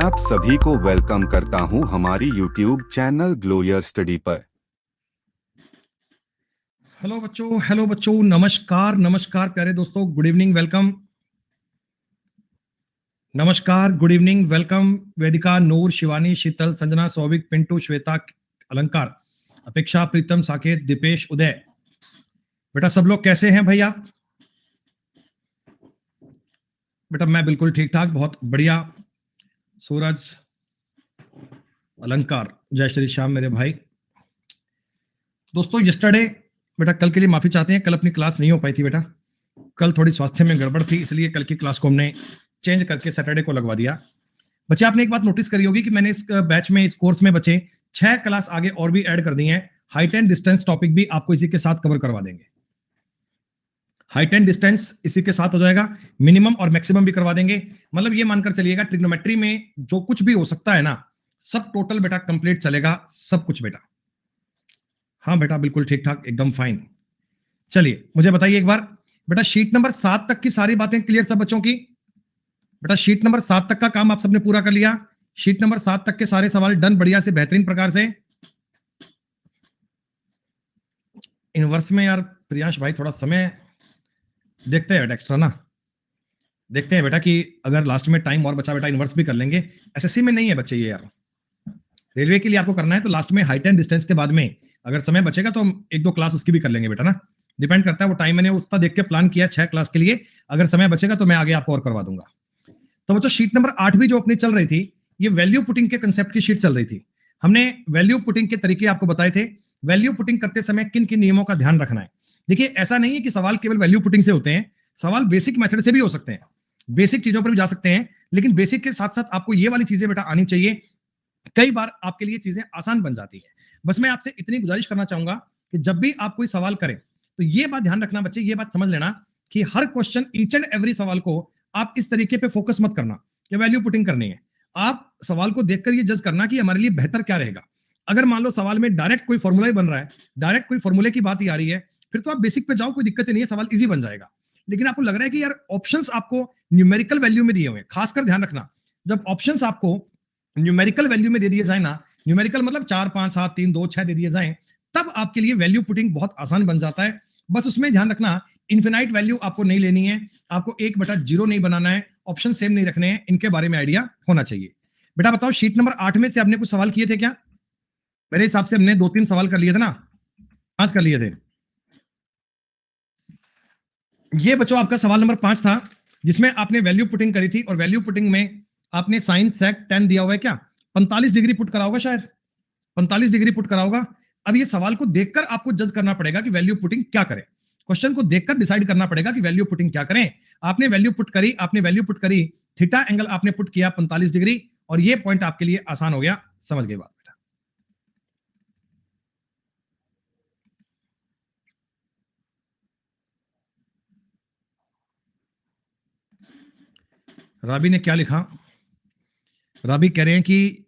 आप सभी को वेलकम करता हूं हमारी YouTube चैनल ग्लोयर स्टडी पर। हेलो बच्चों, नमस्कार नमस्कार प्यारे दोस्तों, गुड इवनिंग, वेलकम। नमस्कार, गुड इवनिंग, वेलकम। वेदिका, नूर, शिवानी, शीतल, संजना, सौविक, पिंटू, श्वेता, अलंकार, अपेक्षा, प्रीतम, साकेत, दीपेश, उदय। बेटा सब लोग कैसे हैं भैया? बेटा मैं बिल्कुल ठीक ठाक, बहुत बढ़िया। सूरज, अलंकार, जय श्री श्याम मेरे भाई। दोस्तों यस्टरडे, बेटा कल के लिए माफी चाहते हैं, कल अपनी क्लास नहीं हो पाई थी बेटा। कल थोड़ी स्वास्थ्य में गड़बड़ थी, इसलिए कल की क्लास को हमने चेंज करके सैटरडे को लगवा दिया। बच्चे आपने एक बात नोटिस करी होगी कि मैंने इस बैच में, इस कोर्स में बच्चे 6 क्लास आगे और भी ऐड कर दी हैं। हाइट एंड डिस्टेंस टॉपिक भी आपको इसी के साथ कवर करवा देंगे। हाइट एंड डिस्टेंस इसी के साथ हो जाएगा, मिनिमम और मैक्सिमम भी करवा देंगे। मतलब ये मानकर चलिएगा ट्रिग्नोमेट्री में जो कुछ भी हो सकता है ना, सब टोटल बेटा कंप्लीट चलेगा, सब कुछ बेटा। हाँ बेटा बिल्कुल ठीक ठाक, एकदम फाइन। चलिए मुझे बताइए एक बार बेटा, शीट नंबर 7 तक की सारी बातें क्लियर सब बच्चों की? बेटा शीट नंबर 7 तक का काम आप सबने पूरा कर लिया? शीट नंबर 7 तक के सारे सवाल डन बढ़िया से, बेहतरीन प्रकार से। इनवर्स में यार प्रियांश भाई थोड़ा समय देखते हैं बेटा, एक्स्ट्रा ना देखते हैं बेटा कि अगर लास्ट में टाइम और बचा बेटा इनवर्स भी कर लेंगे। एसएससी में नहीं है बच्चे ये यार, रेलवे के लिए आपको करना है तो लास्ट में हाइट एंड डिस्टेंस के बाद में अगर समय बचेगा तो हम 1-2 क्लास उसकी भी कर लेंगे बेटा ना। डिपेंड करता है वो टाइम, मैंने उतना देख के प्लान किया 6 क्लास के लिए। अगर समय बचेगा तो मैं आगे आपको और करवा दूंगा। तो बच्चों शीट नंबर 8 भी जो अपनी चल रही थी, ये वैल्यू पुटिंग के कंसेप्ट की शीट चल रही थी। हमने वैल्यू पुटिंग के तरीके आपको बताए थे। वैल्यू पुटिंग करते समय किन किन नियमों का ध्यान रखना है। देखिए ऐसा नहीं है कि सवाल केवल वैल्यू पुटिंग से होते हैं, सवाल बेसिक मेथड से भी हो सकते हैं, बेसिक चीजों पर भी जा सकते हैं। लेकिन बेसिक के साथ साथ आपको ये वाली चीजें बेटा आनी चाहिए, कई बार आपके लिए चीजें आसान बन जाती है। बस मैं आपसे इतनी गुजारिश करना चाहूंगा कि जब भी आप कोई सवाल करें तो ये बात ध्यान रखना बच्चे, ये बात समझ लेना कि हर क्वेश्चन, ईच एंड एवरी सवाल को आप इस तरीके पे फोकस मत करना कि वैल्यू पुटिंग करनी है। आप सवाल को देखकर ये जज करना कि हमारे लिए बेहतर क्या रहेगा। अगर मान लो सवाल में डायरेक्ट कोई फॉर्मूला ही बन रहा है, डायरेक्ट कोई फॉर्मूले की बात ही आ रही है, फिर तो आप बेसिक पे जाओ, कोई दिक्कत नहीं है, सवाल इजी बन जाएगा। लेकिन आपको लग रहा है कि यार ऑप्शंस आपको न्यूमेरिकल वैल्यू में दिए हुए हैं, खासकर ध्यान रखना जब ऑप्शंस आपको न्यूमेरिकल वैल्यू में दे दिए जाए ना, न्यूमेरिकल मतलब 4 5 7 3 2 6 दे दिए जाए, तब आपके लिए वैल्यू पुटिंग बहुत आसान बन जाता है। बस उसमें ध्यान रखना इनफिनाइट वैल्यू आपको नहीं लेनी है, आपको 1/0 नहीं बनाना है, ऑप्शन सेम नहीं रखने हैं, इनके बारे में आइडिया होना चाहिए। बेटा बताओ शीट नंबर 8 में से आपने कुछ सवाल किए थे क्या? मेरे हिसाब से हमने 2-3 सवाल कर लिए थे ना, 5 कर लिए थे। ये बच्चों आपका सवाल नंबर 5 था, जिसमें आपने वैल्यू पुटिंग करी थी, और वैल्यू पुटिंग में आपने साइन सेक tan दिया हुआ है, क्या 45 डिग्री पुट करा होगा, शायद 45 डिग्री पुट करा होगा। अब ये सवाल को देखकर आपको जज करना पड़ेगा कि वैल्यू पुटिंग क्या करें। क्वेश्चन को देखकर डिसाइड करना पड़ेगा कि वैल्यू पुटिंग क्या करें। आपने वैल्यू पुट करी, आपने वैल्यू पुट करी, थीटा एंगल आपने पुट किया 45 डिग्री, और ये पॉइंट आपके लिए आसान हो गया। समझ गए बात बेटा? राबी ने क्या लिखा? राबी कह रहे हैं कि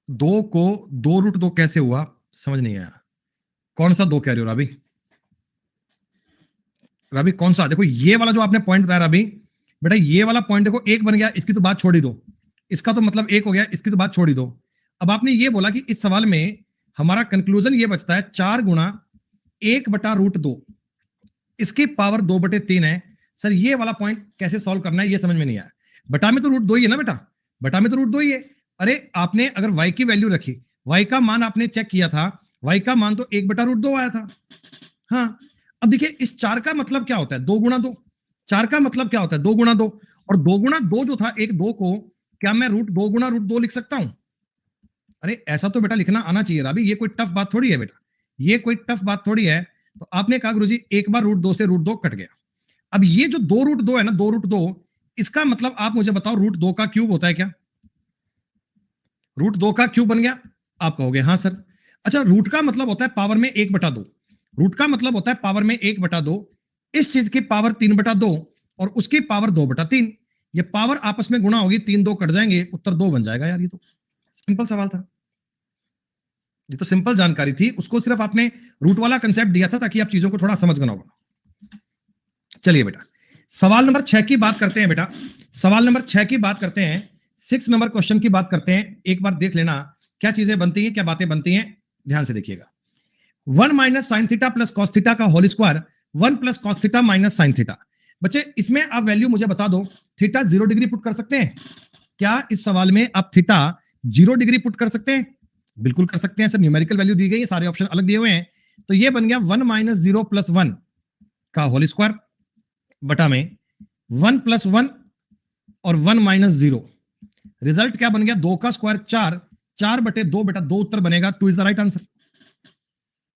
2 को 2√2 कैसे हुआ, समझ नहीं आया। कौन सा 2 कह रहे हो राबी? राबी कौन सा? देखो ये वाला जो आपने पॉइंट बताया राबी, बेटा ये वाला पॉइंट देखो 1 बन गया, इसकी तो बात छोड़ ही दो, इसका तो मतलब 1 हो गया, इसकी तो बात छोड़ ही दो। अब आपने ये बोला कि इस सवाल में हमारा कंक्लूजन ये बचता है 4 गुणा 1/√2, इसकी पावर 2/3 है। सर ये वाला पॉइंट कैसे सॉल्व करना है, ये समझ में नहीं आया। बटा में तो √2 ही है ना बेटा, बटा में तो √2 ही है। अरे आपने अगर y की वैल्यू रखी, y का मान आपने चेक किया था, y का मान तो 1/√2 आया था। हाँ अब देखिए इस 4 का मतलब क्या होता है, 2 गुणा 2। 4 का मतलब क्या होता है, 2 गुणा 2, और 2 गुणा 2 जो था, एक 2 को क्या मैं √2 गुणा √2 लिख सकता हूं? अरे ऐसा तो बेटा लिखना आना चाहिए राबी, ये कोई टफ बात थोड़ी है बेटा, ये कोई टफ बात थोड़ी है। तो आपने कहा गुरुजी एक बार √2 से √2 कट गया। अब ये जो 2√2 है ना, 2√2, इसका मतलब आप मुझे बताओ √2 का क्यूब होता है क्या? √2 का क्यूब बन गया। आप कहोगे हाँ सर। अच्छा रूट का मतलब होता है पावर में 1/2, रूट का मतलब होता है पावर में 1/2, इस चीज की पावर 3/2 और उसकी पावर 2/3, ये पावर आपस में गुणा होगी, 3 2 कट जाएंगे, उत्तर 2 बन जाएगा। यार ये तो सिंपल सवाल था, ये तो सिंपल जानकारी थी, उसको सिर्फ आपने रूट वाला कंसेप्ट दिया था ताकि आप चीजों को थोड़ा समझना होगा। चलिए बेटा सवाल नंबर 6 की बात करते हैं बेटा, सवाल नंबर 6 की बात करते हैं। 6 नंबर क्वेश्चन की बात करते हैं। एक बार देख लेना क्या चीजें बनती हैं, क्या बातें बनती हैं, ध्यान से देखिएगा। 1 minus sine theta plus cos theta का whole square 1 plus cos theta minus sine theta. बच्चे इसमें आप वैल्यू मुझे बता दो, थीटा 0 डिग्री पुट कर सकते हैं क्या? इस सवाल में आप थीटा 0 डिग्री पुट कर सकते हैं? बिल्कुल कर सकते हैं सर, न्यूमेरिकल वैल्यू दी गई है, सारे ऑप्शन अलग दिए हुए हैं। तो ये बन गया 1 माइनस 0 प्लस 1 का होल स्क्वायर बटा में 1 प्लस 1 और 1 माइनस 0। रिजल्ट क्या बन गया? 2 का स्क्वायर 4, 4 बटे 2 बेटा 2 उत्तर बनेगा, 2 इज द राइट आंसर।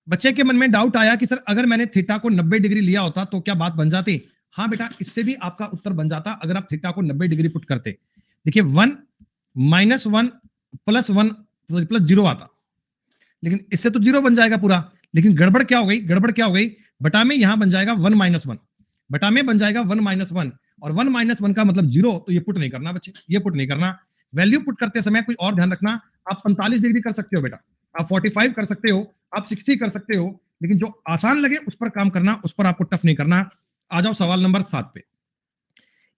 बच्चे के मन में डाउट आया कि सर अगर मैंने थीटा को 90 डिग्री लिया होता तो क्या बात बन जाती? हाँ बेटा, इससे भी आपका उत्तर बन जाता अगर आप थीटा को 90 डिग्री पुट करते। देखिए 1 माइनस 1 प्लस 1 प्लस 0 आता, लेकिन इससे तो 0 बन जाएगा पूरा। लेकिन गड़बड़ क्या हो गई? गड़बड़ क्या हो गई? बटा में यहां बन जाएगा 1 माइनस 1, बटा में बन जाएगा 1 माइनस 1, और 1 माइनस 1 का मतलब 0, तो ये पुट नहीं करना बच्चे, ये पुट नहीं करना। वैल्यू पुट करते समय कोई और ध्यान रखना, आप 45 डिग्री कर सकते हो बेटा, आप 45 कर सकते हो, आप 60 कर सकते हो, लेकिन जो आसान लगे उस पर काम करना, उस पर आपको टफ नहीं करना। आ जाओ सवाल नंबर 7 पे।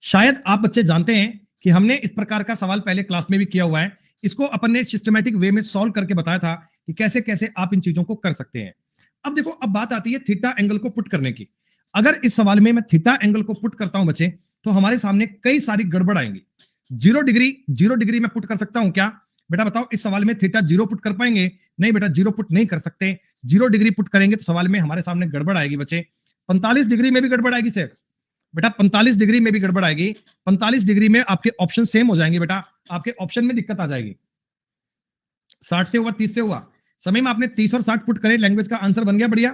शायद आप बच्चे जानते हैं कि हमने इस प्रकार का सवाल पहले क्लास में भी किया हुआ है। इसको अपन ने सिस्टमैटिक वे में सॉल्व करके बताया था कि कैसे कैसे आप इन चीजों को कर सकते हैं। अब देखो, अब बात आती है थीटा एंगल को पुट करने की। अगर इस सवाल में मैं थीटा एंगल को पुट करता हूं बच्चे, तो हमारे सामने कई सारी गड़बड़ आएंगी। 0 डिग्री में पुट कर सकता हूं क्या? बेटा बताओ, इस सवाल में थीटा 0 पुट कर पाएंगे? नहीं बेटा, 0 पुट नहीं कर सकते। 0 डिग्री पुट करेंगे तो सवाल में हमारे सामने गड़बड़ आएगी बच्चे। 45 डिग्री में भी गड़बड़ आएगी सर बेटा, 45 डिग्री में भी गड़बड़ आएगी। 45 डिग्री में आपके ऑप्शन सेम हो जाएंगे बेटा, आपके ऑप्शन में दिक्कत आ जाएगी। 60 से हुआ, 30 से हुआ, समय में आपने 30 और 60 पुट करे, लैंग्वेज का आंसर बन गया बढ़िया।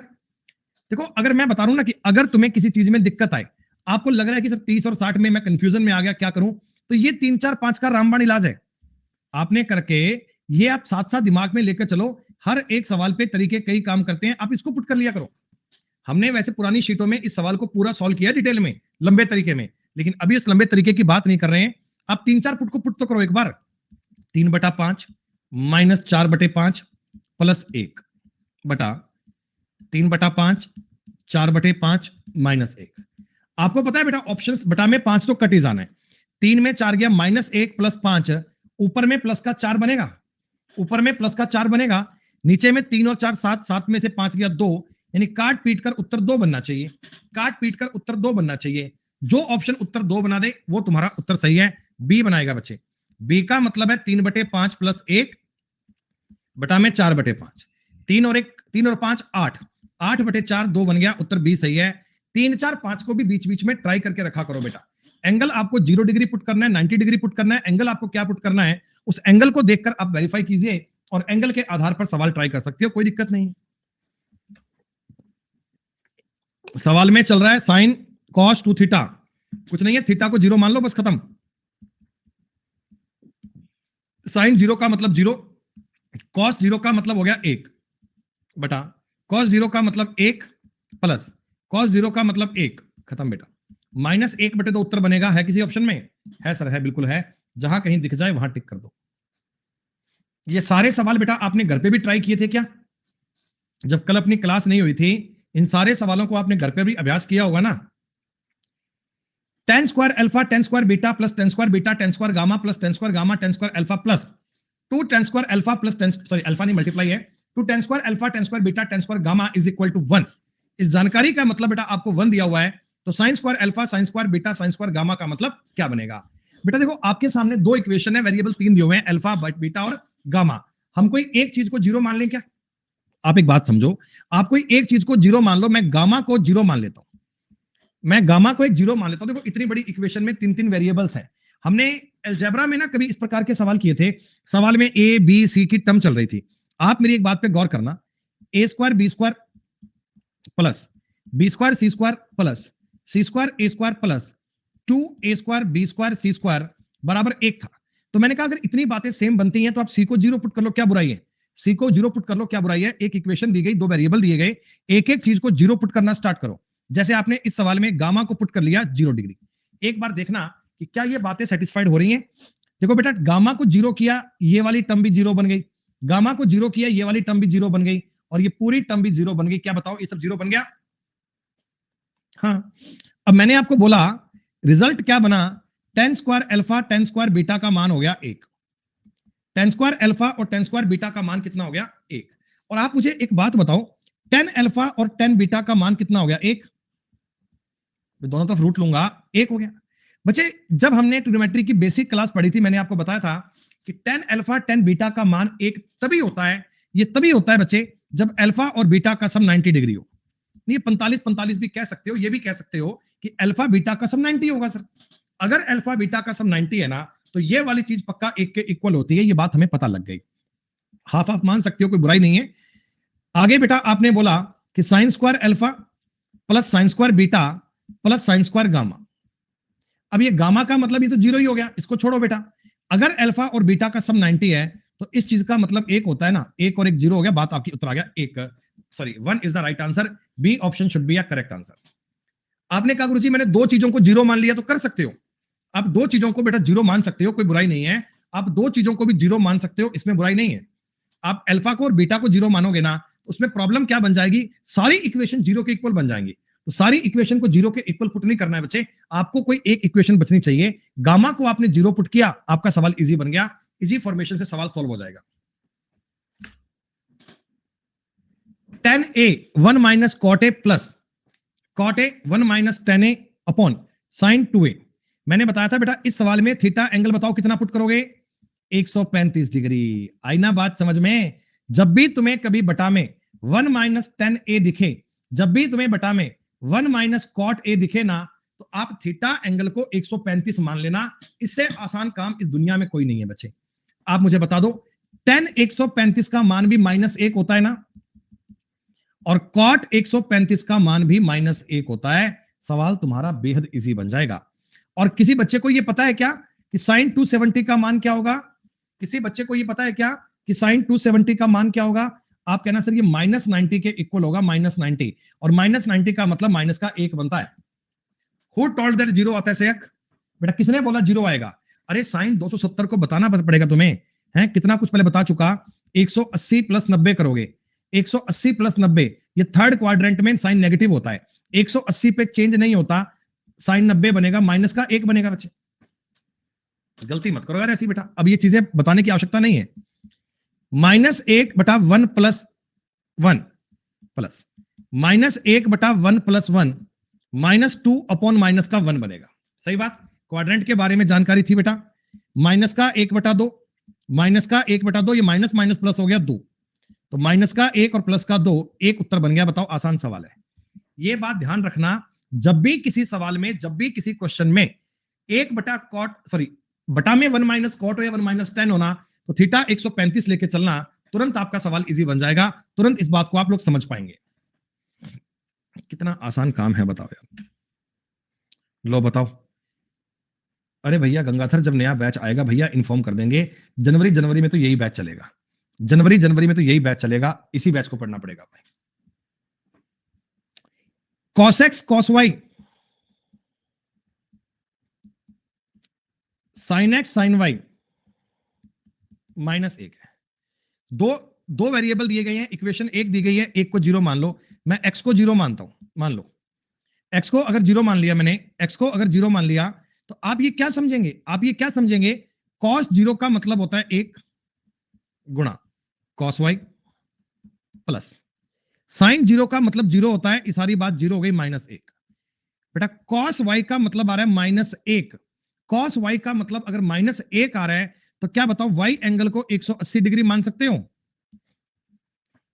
देखो, अगर मैं बता रहा हूं ना कि अगर तुम्हें किसी चीज में दिक्कत आए, आपको लग रहा है कि सर 30 और 60 में मैं कंफ्यूजन में आ गया, क्या करूं? तो ये 3 4 5 का रामबाण इलाज है आपने करके, ये आप साथ साथ दिमाग में लेकर चलो। हर एक सवाल पे तरीके कई काम करते हैं, आप इसको पुट कर लिया करो। हमने वैसे पुरानी शीटों में इस सवाल को पूरा सॉल्व किया डिटेल में, लंबे तरीके में, लेकिन अभी इस लंबे तरीके की बात नहीं कर रहे हैं। आप 3 4 पुट को पुट तो करो एक बार। 3/5 माइनस 4/5 प्लस 1 बटा 3/5 4/5 माइनस 1। आपको पता है बेटा, ऑप्शंस बटा में 5 तो कट ही जाना है। 3 में 4 गया, माइनस 1 प्लस 5, ऊपर में प्लस का 4 बनेगा, ऊपर में प्लस का 4 बनेगा, नीचे में 3 और 4 7, 7 में से 5 गया 2, यानी काट पीट कर उत्तर 2 बनना चाहिए, काट पीट कर उत्तर 2 बनना चाहिए। जो ऑप्शन उत्तर 2 बना दे वो तुम्हारा उत्तर सही है, बी बनाएगा बच्चे। बी का मतलब है 3/5 प्लस 1 बटा में 4/5, 3 और 1 3 और 5 8, 8/4 2 बन गया, उत्तर बी सही है। 3 4 5 को भी बीच बीच में ट्राई करके रखा करो बेटा। एंगल आपको 0 डिग्री पुट करना है, 90 डिग्री पुट करना है, एंगल आपको क्या पुट करना है, उस एंगल को देखकर आप वेरीफाई कीजिए और एंगल के आधार पर सवाल ट्राई कर सकते हो, कोई दिक्कत नहीं। सवाल में चल रहा है साइन कॉस 2 थीटा, कुछ नहीं है, थीटा को 0 मान लो, बस खत्म। साइन 0 का मतलब 0, कॉस 0 का मतलब हो गया 1 बटा कॉस 0 का मतलब 1 प्लस कॉस 0 का मतलब 1, खत्म बेटा। माइनस 1/2 उत्तर बनेगा, है किसी ऑप्शन में? है सर, है, बिल्कुल है, जहां कहीं दिख जाए वहां टिक कर दो। ये सारे सवाल बेटा आपने घर पे भी ट्राई किए थे क्या? जब कल अपनी क्लास नहीं हुई थी, इन सारे सवालों को आपने घर पे भी अभ्यास किया होगा ना। tan square alpha tan square beta plus tan square beta tan square gamma plus tan square gamma tan square alpha plus 2 tan square alpha plus alpha नहीं मल्टीप्लाई है, 2 tan square alpha tan square beta tan square gamma is equal to 1। इस जानकारी का मतलब बेटा आपको 1 दिया हुआ है, तो sine square alpha sine square beta sine square gamma का मतलब क्या बनेगा? बेटा देखो, आपके सामने 2 इक्वेशन है, वेरिएबल 3 दिए हुए हैं, अल्फा बीटा और गामा। हम कोई एक चीज को 0 मान लें क्या? आप एक बात समझो, आप कोई एक चीज को 0 मान लो, मैं गामा को 0 मान लेता हूं, मैं गामा को एक 0 मान लेता हूं। देखो, इतनी बड़ी इक्वेशन में 3 3 वेरिएबल्स हैं। हमने अलजेब्रा में ना कभी इस प्रकार के सवाल किए थे, सवाल में ए बी सी की टर्म चल रही थी। आप मेरी एक बात पे गौर करना, a square b square plus b square c square plus c square a square plus 2a square b square c square बराबर 1 था। तो मैंने कहा अगर इतनी बातें सेम बनती हैं तो आप सी को 0 पुट कर लो, क्या बुराई है? सी को 0 पुट कर लो, क्या बुराई है? एक इक्वेशन दी गई, 2 वेरिएबल दिए गए, एक एक चीज को 0 पुट करना स्टार्ट करो। जैसे आपने इस सवाल में गामा को पुट कर लिया 0 डिग्री। एक बार देखना कि क्या ये बातें सेटिस्फाइड हो रही हैं। देखो बेटा, गामा को 0 किया, ये वाली टर्म भी 0 बन गई, गामा को 0 किया, ये वाली टर्म भी 0 बन गई, और ये पूरी टर्म भी 0 बन गई। क्या बताओ, ये सब 0 बन गया? हाँ। अब मैंने आपको बोला रिजल्ट क्या बना ten square alpha ten square beta का मान हो गया 1। टेन स्क्वायर अल्फा और टेन स्क्वायर बीटा का मान कितना हो गया 1। और आप मुझे एक बात बताओ, टेन अल्फा और टेन बीटा का मान कितना हो गया 1। दोनों तरफ रूट लूंगा 1 हो गया। बच्चे जब हमने ट्रिग्नोमेट्री की बेसिक क्लास पढ़ी थी, मैंने आपको बताया था कि टेन अल्फा टेन बीटा का मान 1 तभी होता है, ये तभी होता है बच्चे जब अल्फा और बीटा का सम 90 डिग्री हो। नहीं 45 भी कह सकते हो, ये भी कह सकते हो कि अल्फा बीटा का सम 90 होगा सर। अगर अल्फा बीटा का सम 90 है ना, तो ये वाली चीज पक्का 1 के इक्वल होती है, ये बात हमें पता लग गई। हाफ हाफ मान सकते हो, कोई बुराई नहीं है। आगे बेटा आपने बोला कि sine square alpha plus sine square beta plus sine square gamma. अब ये गामा का मतलब ये तो 0 ही हो गया, इसको छोड़ो बेटा। अगर अल्फा और बीटा का सम 90 है तो इस चीज का मतलब 1 होता है ना, 1 और 1 0 हो गया, बात आपकी उत्तर आ गया 1 is the right answer. B option should be a correct answer. आपने कहा गुरुजी मैंने दो चीजों को 0 मान लिया, तो कर सकते हो आप दो चीजों को बेटा 0 मान सकते हो, कोई बुराई नहीं है। आप दो चीजों को भी 0 मान सकते हो, इसमें बुराई नहीं है। आप अल्फा को और बीटा को 0 मानोगे ना, तो उसमें प्रॉब्लम क्या बन जाएगी, सारी इक्वेशन 0 के इक्वल बन जाएंगी। तो सारी इक्वेशन को 0 के इक्वल पुट नहीं करना है बच्चे, आपको कोई एक इक्वेशन बचनी चाहिए। गामा को आपने 0 पुट किया, आपका सवाल इजी बन गया, इजी फॉर्मेशन से सवाल सॉल्व हो जाएगा। tan a 1 minus cot A plus cot A 1 minus tan a upon sine 2a। मैंने बताया था बेटा इस सवाल में थीटा एंगल बताओ कितना पुट करोगे, 135 डिग्री। आई ना बात समझ में। जब भी तुम्हें कभी बटा में 1 माइनस tan a दिखे, जब भी तुम्हें बटा में 1 माइनस कॉट a दिखे ना, तो आप थीटा एंगल को 135 मान लेना। इससे आसान काम इस दुनिया में कोई नहीं है बच्चे। आप मुझे बता दो, tan 135 का मान भी -1 होता है ना, और कॉट 135 का मान भी -1 होता है। सवाल तुम्हारा बेहद इजी बन जाएगा। और किसी बच्चे को यह पता है क्या कि साइन 270 का मान क्या होगा? किसी बच्चे को यह पता है क्या कि साइन 270 का मान क्या होगा? आप कहना सर ये -90 के इक्वल होगा, -90, और -90 का मतलब माइनस का 1 बनता है। हु टोल्ड दैट 0 आता है सेक? बेटा किसने बोला 0 आएगा? अरे साइन 270 को बताना पड़ेगा तुम्हें, है कितना कुछ पहले बता चुका। 180 प्लस 90 करोगे, 180 प्लस 90, ये थर्ड क्वाड्रेंट में साइन नेगेटिव होता है, 180 पे चेंज नहीं होता, साइन 90 बनेगा, माइनस का 1 बनेगा बच्चे। गलती मत करो यार ऐसी बेटा, अब ये चीजें बताने की आवश्यकता नहीं है। -1 बटा 1 प्लस 1 प्लस -1 बटा 1 प्लस 1 -2 अपॉन माइनस का 1 बनेगा। सही बात, क्वाड्रेंट के बारे में जानकारी थी बेटा। माइनस का 1 बटा 2, माइनस का 1 बटा 2, ये माइनस माइनस प्लस हो गया 2, तो माइनस का 1 और प्लस का 2, एक उत्तर बन गया। बताओ आसान सवाल है। ये बात ध्यान रखना, जब भी किसी सवाल में, जब भी किसी क्वेश्चन में 1 बटा कॉट, सॉरी बटा में 1 माइनस कॉट हो या 1 माइनस tan होना, तो थीटा 135 लेके चलना, तुरंत आपका सवाल इजी बन जाएगा। तुरंत इस बात को आप लोग समझ पाएंगे। कितना आसान काम है बताओ यार। लो बताओ। अरे भैया गंगाधर जब नया बैच आएगा भैया इन्फॉर्म कर देंगे। जनवरी में तो यही बैच चलेगा, जनवरी में तो यही बैच चलेगा, इसी बैच को पढ़ना पड़ेगा भाई। cos x cos y sin x sin y -1 है। दो वेरिएबल दिए गए हैं, इक्वेशन 1 दी गई है, एक को 0 मान लो। मैं x को 0 मानता हूं, मान लो x को अगर 0 मान लिया मैंने, x को अगर 0 मान लिया, तो आप ये क्या समझेंगे, आप ये क्या समझेंगे, cos 0 का मतलब होता है 1 गुणा cos y प्लस साइन 0 का मतलब 0 होता है, ये सारी बात 0 हो गई, -1। बेटा cos y का मतलब आ रहा है -1। cos y का मतलब अगर -1 आ रहा है, तो क्या बताओ y एंगल को 180 डिग्री मान सकते हो?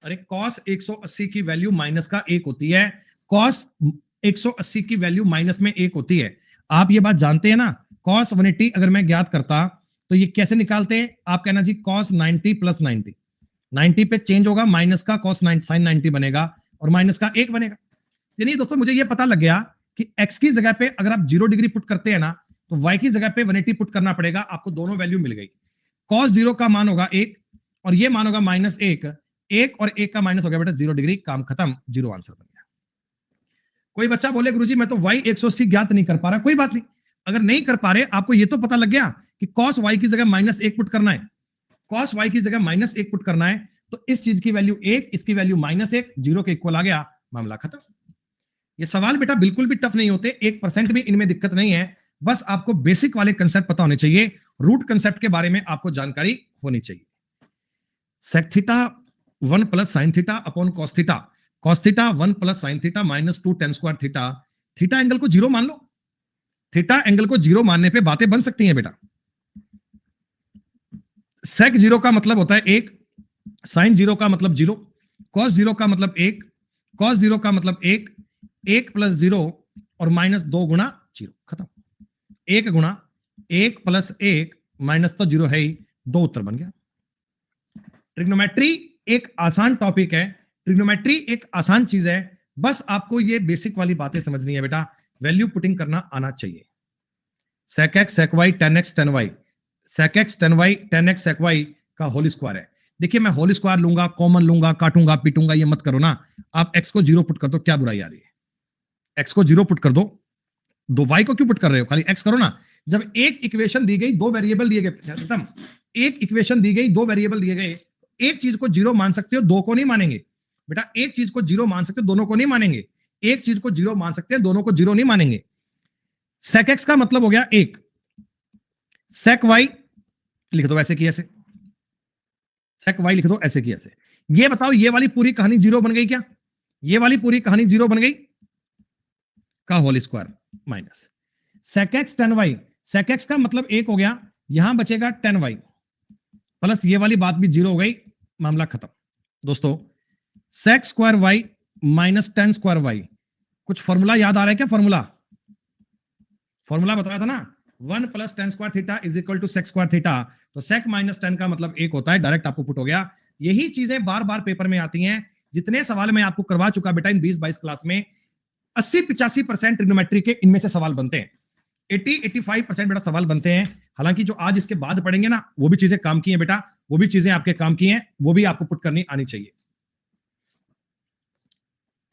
अरे cos 180 की वैल्यू माइनस का 1 होती है, cos 180 की वैल्यू माइनस में 1 होती है। आप ये बात जानते हैं ना। cos 180 अगर मैं ज्ञात करता तो ये कैसे निकालते हैं? आप कहना जी cos 90 प्लस 90, 90 पे चेंज होगा, माइनस का cos sin 90 बनेगा और माइनस का 1 बनेगा। यानी दोस्तों मुझे ये पता लग गया कि x की जगह पे अगर आप 0 डिग्री पुट करते हैं ना, तो y की जगह पे 180 पुट करना पड़ेगा। आपको दोनों वैल्यू मिल गई। cos 0 का मान होगा 1 और ये मान होगा -1, 1 और 1 का माइनस हो गया बेटा 0 डिग्री, काम खत्म, 0 आंसर बन गया। कोई बच्चा बोले गुरुजी मैं तो y 180 ज्ञात नहीं कर पा रहा, कोई बात नहीं। अगर नहीं कर पा रहे, आपको ये तो पता लग गया कि cos y की जगह -1 पुट करना है, cos y की जगह -1 पुट करना है, तो इस चीज की वैल्यू 1, इसकी वैल्यू -1, 0 के इक्वल आ गया, मामला खत्म। ये सवाल बेटा बिल्कुल भी टफ नहीं होते, 1% भी इनमें दिक्कत नहीं है। बस आपको बेसिक वाले कंसेप्ट पता होने चाहिए, रूट कंसेप्ट के बारे में आपको जानकारी होनी चाहिए। Sec theta 1 plus sine theta upon cos theta, cos theta 1 plus sine theta minus 2 tan square theta. Theta angle को जीरो मान लो, थीटा एंगल को जीरो मानने पे बातें बन सकती हैं बेटा। सेक जीरो का मतलब होता है एक, साइन जीरो का मतलब जीरो, कॉस जीरो का मतलब एक, कॉस जीरो का मतलब एक, एक प्लस जीरो और माइनस 2 गुना जीरो, खत्म। एक गुना एक प्लस एक माइनस तो जीरो है ही, दो उत्तर बन गया। ट्रिग्नोमेट्री एक आसान टॉपिक है, ट्रिग्नोमेट्री एक आसान चीज है, बस आपको ये बेसिक वाली बातें समझनी है बेटा, वैल्यू पुटिंग करना आना चाहिए। sec x sec y tan x tan y, sec x tan y tan x sec y का होल स्क्वायर है। देखिए मैं होल स्क्वायर लूंगा, कॉमन लूंगा, काटूंगा पीटूंगा, ये मत करो ना। आप x को जीरो पुट कर दो, क्या बुराई आ रही है? x को जीरो पुट कर दो, दो y को क्यों पुट कर रहे हो, खाली x करो ना। जब एक इक्वेशन दी गई, दो वेरिएबल दिए गए, खत्म। एक इक्वेशन दी गई, दो वेरिएबल दिए गए, एक चीज को जीरो मान सकते हो, दो को नहीं मानेंगे बेटा। एक चीज को जीरो मान सकते हो, दोनों को नहीं मानेंगे। एक चीज को जीरो मान सकते हैं, दोनों को जीरो नहीं मानेंगे। sec x का मतलब हो गया एक, sec y लिख दो ऐसे की ऐसे, sec y लिख दो ऐसे की ऐसे। ये बताओ ये वाली पूरी कहानी जीरो बन गई क्या? ये वाली पूरी कहानी जीरो बन गई का whole square minus sec x tan y, sec x का मतलब एक हो गया, यहां बचेगा tan y प्लस ये वाली बात भी जीरो हो गई, मामला खत्म। दोस्तों sec square y minus tan square y, कुछ फॉर्मूला याद आ रहा है क्या? फॉर्मूला बताया था ना, 1 plus tan square theta is equal to sec square theta. तो sec माइनस tan का मतलब एक होता है, डायरेक्ट आपको पुट हो गया। यही चीजें बार बार पेपर में आती हैं, जितने सवाल मैं आपको करवा चुका बेटा इन 20-22 क्लास में, 80-85% ट्रिग्नोमेट्री के इनमें से सवाल बनते हैं, 80-85% बेटा सवाल बनते हैं। हालांकि जो आज इसके बाद पढ़ेंगे ना, वो भी चीजें काम की हैं बेटा, वो भी चीजें आपके काम की हैं, वो भी आपको पुट करनी आनी चाहिए।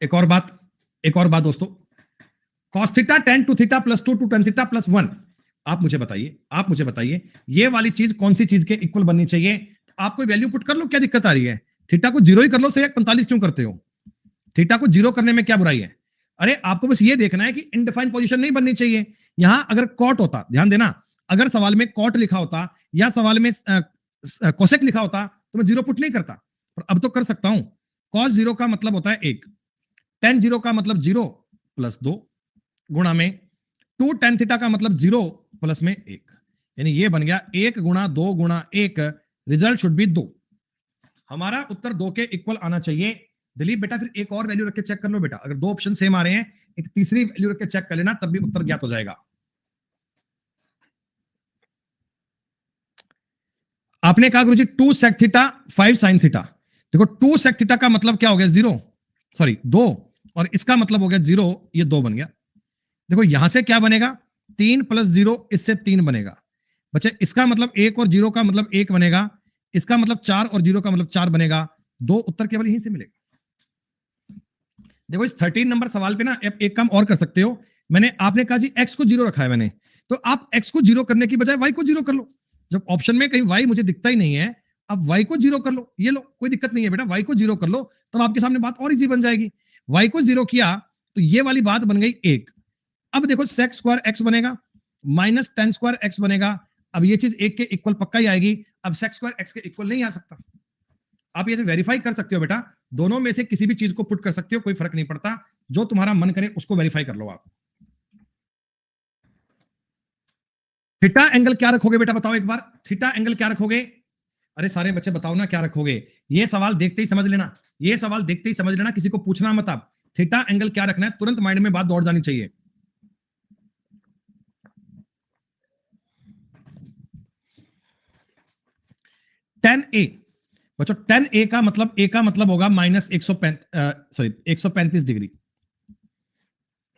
एक और बात दोस्तों, cos theta tan 2 theta plus 2 tan theta plus 1, आप मुझे बताइए ये वाली चीज कौन सी चीज के इक्वल बननी चाहिए? आप कोई वैल्यू पुट कर लो, क्या दिक्कत आ रही है? थीटा को जीरो ही कर लो, से 45 क्यों करते हो? थीटा को जीरो करने में क्या बुराई है? अरे आपको बस ये देखना है कि इनडिफाइंड पोजीशन नहीं बननी चाहिए। यहां अगर कॉट होता, ध्यान देना, अगर सवाल में कॉट लिखा होता या सवाल में कोसेक लिखा होता तो मैं जीरो पुट नहीं करता, पर अब तो कर सकता हूं। कॉस जीरो का मतलब होता है एक, टेन जीरो का मतलब जीरो प्लस दो, गुणा में 2 tan थीटा का मतलब जीरो प्लस में एक, यानी ये बन गया एक गुणा दो गुणा एक, रिजल्ट शुड बी 2। हमारा उत्तर 2 के इक्वल आना चाहिए। दिलीप बेटा फिर एक और वैल्यू रख के चेक कर लो बेटा, अगर दो ऑप्शन सेम आ रहे हैं, एक तीसरी वैल्यू रख के चेक कर लेना, तब भी उत्तर ज्ञात हो जाएगा। आपने कहा गुरुजी 2 sec थीटा 5 sin थीटा, देखो 2 sec थीटा का मतलब क्या हो गया? जीरो, सॉरी 2, और इसका मतलब हो गया जीरो, ये 2 बन गया। देखो यहां से क्या बनेगा? 3 प्लस 0, इससे 3 बनेगा बच्चे, इसका मतलब 1 और 0 का मतलब 1 बनेगा, इसका मतलब 4 और 0 का मतलब 4 बनेगा। दो उत्तर केवल यहीं से मिलेगा। देखो इस 13 नंबर सवाल पे ना एक काम और कर सकते हो, आपने कहा जी x को जीरो रखा है मैंने, तो आप x को जीरो करने की बजाय y को जीरो कर लो। जब ऑप्शन में कहीं y मुझे दिखता ही नहीं है, अब y को जीरो कर लो, ये लो, कोई दिक्कत नहीं है बेटा, y को जीरो कर लो, तब आपके सामने बात और इजी बन जाएगी। y को जीरो किया तो ये वाली बात बन गई एक। अब देखो sec स्क्वायर x बनेगा माइनस tan स्क्वायर x बनेगा। अब ये चीज एक के इक्वल पक्का ही आएगी। अब sec स्क्वायर x के इक्वल नहीं आ सकता। आप ये वेरीफाई कर सकते हो बेटा, दोनों में से किसी भी चीज को पुट कर सकते हो, कोई फर्क नहीं पड़ता, जो तुम्हारा मन करे उसको वेरीफाई कर लो। आप थीटा एंगल क्या रखोगे बेटा, बताओ एक बार, थीटा एंगल क्या रखोगे? अरे सारे बच्चे बताओ ना क्या रखोगे? ये सवाल देखते ही समझ लेना, ये सवाल देखते ही समझ लेना, किसी को पूछना मत। आप थीटा एंगल क्या रखना है, तुरंत माइंड में बात दौड़ जानी चाहिए। tan a, बच्चों tan a का मतलब होगा माइनस 135 डिग्री।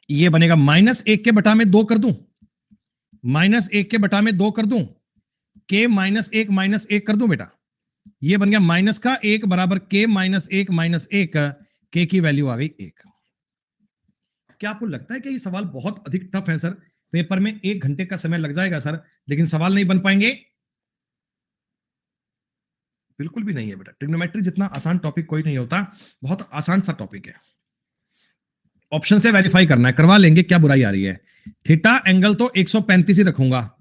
ये बनेगा माइनस 1 के बटा में 2 कर दूं, माइनस 1 के बटा में 2 कर दूं, के माइनस 1 कर दूं बेटा, ये बन गया माइनस का 1 बराबर के माइनस 1, के की वैल्यू आ गई 1। क्या आपको लगता है कि ये सवाल बहुत अधिक टफ है सर? पेपर में 1 घंटे का समय लग जाएगा सर, लेकिन सवाल नहीं बन पाएंगे? बिल्कुल भी नहीं है बेटा, ट्रिग्नोमेट्री जितना आसान टॉपिक कोई नहीं होता, बहुत आसान सा टॉपिक है। ऑप्शन से वेरीफाई करना है, करवा लेंगे, क्या बुराई आ रही है? थीटा एंगल तो 135 ही रखूंगा,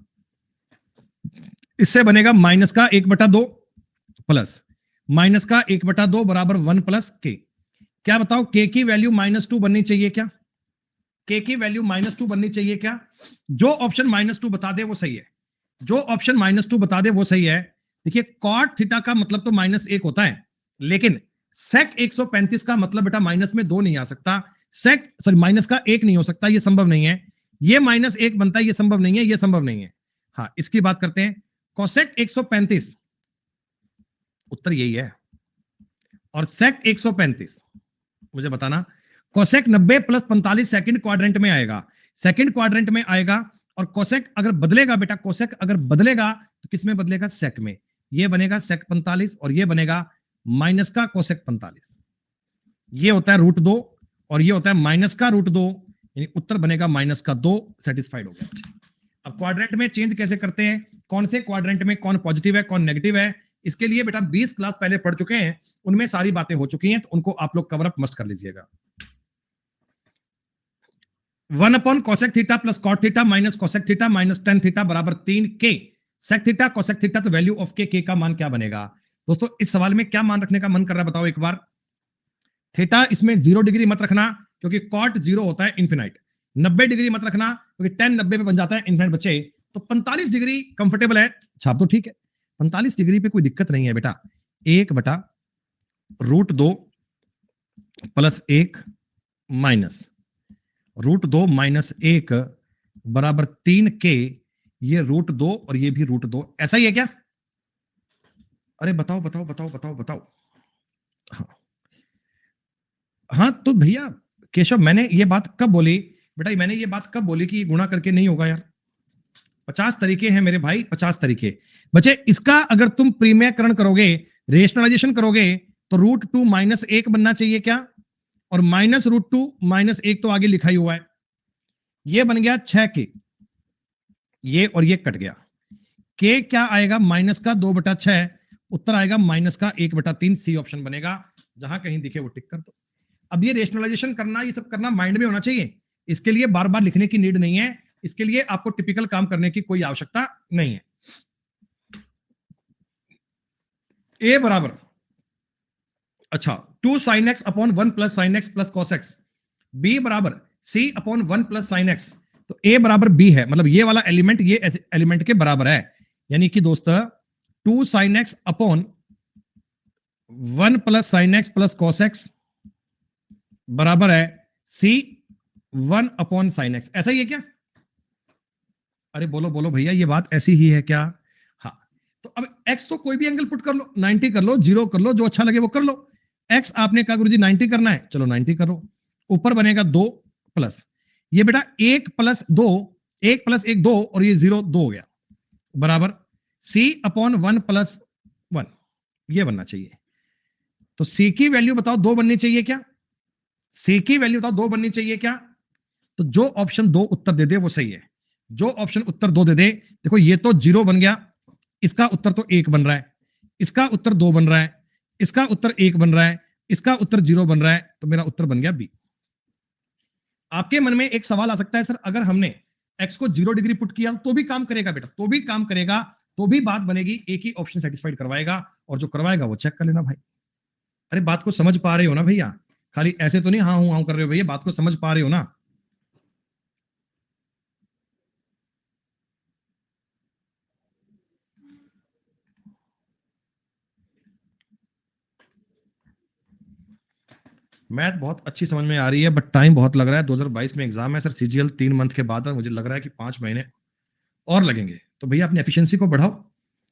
इससे बनेगा माइनस का 1/2 प्लस माइनस का 1/2 बराबर 1 प्लस के। क्या बताओ, के की वैल्यू -2 बननी चाहिए क्या? के की वैल्यू -2 बननी चाहिए क्या? जो ऑप्शन -2 बता दे वो सही है, जो ऑप्शन -2 बता दे वो सही है। देखिए कॉट थीटा का मतलब तो -1 होता है, लेकिन सेक 135 का मतलब बेटा माइनस में 2 नहीं आ सकता, सेक सॉरी माइनस का 1 नहीं हो सकता, ये संभव नहीं है। ये -1 बनता है, ये संभव नहीं है, ये संभव नहीं है। हाँ, इसकी बात करते हैं। कोसेक 135 उत्तर यही है, और सेक 135 मुझे बताना, कोसेक 90 + 45 सेकंड क्वाड्रेंट में आएगा, सेकंड क्वाड्रेंट में आएगा। और कोसेक अगर बदलेगा बेटा, कोसेक अगर बदलेगा तो किस में बदलेगा? सेक में। ये बनेगा सेक 45 और ये बनेगा माइनस का कोसेक 45। ये होता है √2 और ये होता है माइनस का √2, यानी उत्तर बनेगा माइनस का 2। सेटिस्फाइड हो गया। अब क्वाड्रेंट में चेंज कैसे करते हैं, कौन से क्वाड्रेंट में कौन पॉजिटिव है कौन नेगेटिव है, इसके लिए बेटा 20 क्लास पहले पढ़ चुके हैं, उनमें सारी बातें हो चुकी हैं, तो उनको आप लोग कवर अप मस्ट कर लीजिएगा। 1 cosec theta plus cot theta minus cosec theta minus tan theta बराबर 3 K. Sec theta cosec theta, तो वैल्यू ऑफ के का मान क्या बनेगा? दोस्तों इस सवाल में क्या मान रखने का मन कर रहा है बताओ एक बार। थीटा इसमें 0 डिग्री मत रखना, क्योंकि कॉट 0 होता है इन्फिनाइट। 90 डिग्री मत रखना, क्योंकि 10 90 पे बन जाता है इन्फिनाइट बच्चे। तो 45 डिग्री कंफर्टेबल है, छाप तो ठीक है, 45 डिग्री पे कोई दिक्कत नहीं है बेटा। 1/√2 प्लस 1 माइनस √2 माइनस 1 बराबर 3 के। ये √2 और ये भी √2, ऐसा ही है क्या? अरे बताओ बताओ बताओ बताओ बताओ। हाँ हाँ, तो भैया केशव मैंने ये बात कब बोली बेटा, मैंने ये बात कब बोली कि गुणा करके नहीं होगा यार? 50 तरीके हैं मेरे भाई, 50 तरीके। बच्चे इसका अगर तुम प्रीमियकरण करोगे, रेशनलाइजेशन करोगे, तो √2 माइनस 1 बनना चाहिए क्या? और माइनस √2 माइनस 1 तो आगे लिखा ही हुआ है, ये बन गया 6 के, ये और ये कट गया। के क्या आएगा? माइनस का 2/6, उत्तर आएगा माइनस का 1/3। सी ऑप्शन बनेगा, जहां कहीं दिखे वो टिक कर दो। अब ये रेशनलाइजेशन करना, ये सब करना माइंड में होना चाहिए, इसके लिए बार बार लिखने की नीड नहीं है, इसके लिए आपको टिपिकल काम करने की कोई आवश्यकता नहीं है। ए बराबर, अच्छा 2 sin x upon 1 plus sine X plus cos X. B बराबर c upon 1 plus sine X. तो a बराबर b है, मतलब ये वाला एलिमेंट ये एलिमेंट के बराबर है, यानी कि दोस्त 2 sin x upon 1 plus sine X plus cos x बराबर है c 1 अपॉन साइन एक्स। ऐसा ही है क्या? अरे बोलो बोलो भैया, ये बात ऐसी ही है क्या? हाँ, तो अब x तो कोई भी एंगल पुट कर लो, 90 कर लो, 0 कर लो, जो अच्छा लगे वो कर लो। x आपने कहा गुरुजी 90 करना है, चलो 90 करो। ऊपर बनेगा 2 प्लस ये बेटा 1 + 2, 1 + 1 2, और ये 0 2 हो गया, बराबर c अपॉन 1 + 1, ये बनना चाहिए। तो c की वैल्यू बताओ 2 बननी चाहिए क्या? c की वैल्यू बताओ 2 बननी चाहिए क्या? तो जो ऑप्शन 2 उत्तर दे दे वो सही है, जो ऑप्शन उत्तर 2 दे दे। देखो ये तो 0 बन गया, इसका उत्तर तो 1 बन रहा है, इसका उत्तर 2 बन रहा है, इसका उत्तर 1 बन रहा है, इसका उत्तर 0 बन रहा है, तो मेरा उत्तर बन गया बी। आपके मन में एक सवाल आ सकता है, सर अगर हमने x को 0 डिग्री पुट किया तो भी काम करेगा बेटा? तो भी काम करेगा, तो भी बात बनेगी, एक ही ऑप्शन सेटिस्फाइड करवाएगा, और जो करवाएगा वो चेक कर लेना भाई। अरे बात को समझ पा रहे हो ना भैया? खाली ऐसे तो नहीं हाँ हूं कर रहे हो भैया, बात को समझ पा रहे हो ना? मैथ बहुत अच्छी समझ में आ रही है, बट टाइम बहुत लग रहा है। 2022 में एग्जाम है सर, सीजीएल 3 मंथ के बाद है, मुझे लग रहा है कि 5 महीने और लगेंगे। तो भैया अपनी एफिशिएंसी को बढ़ाओ,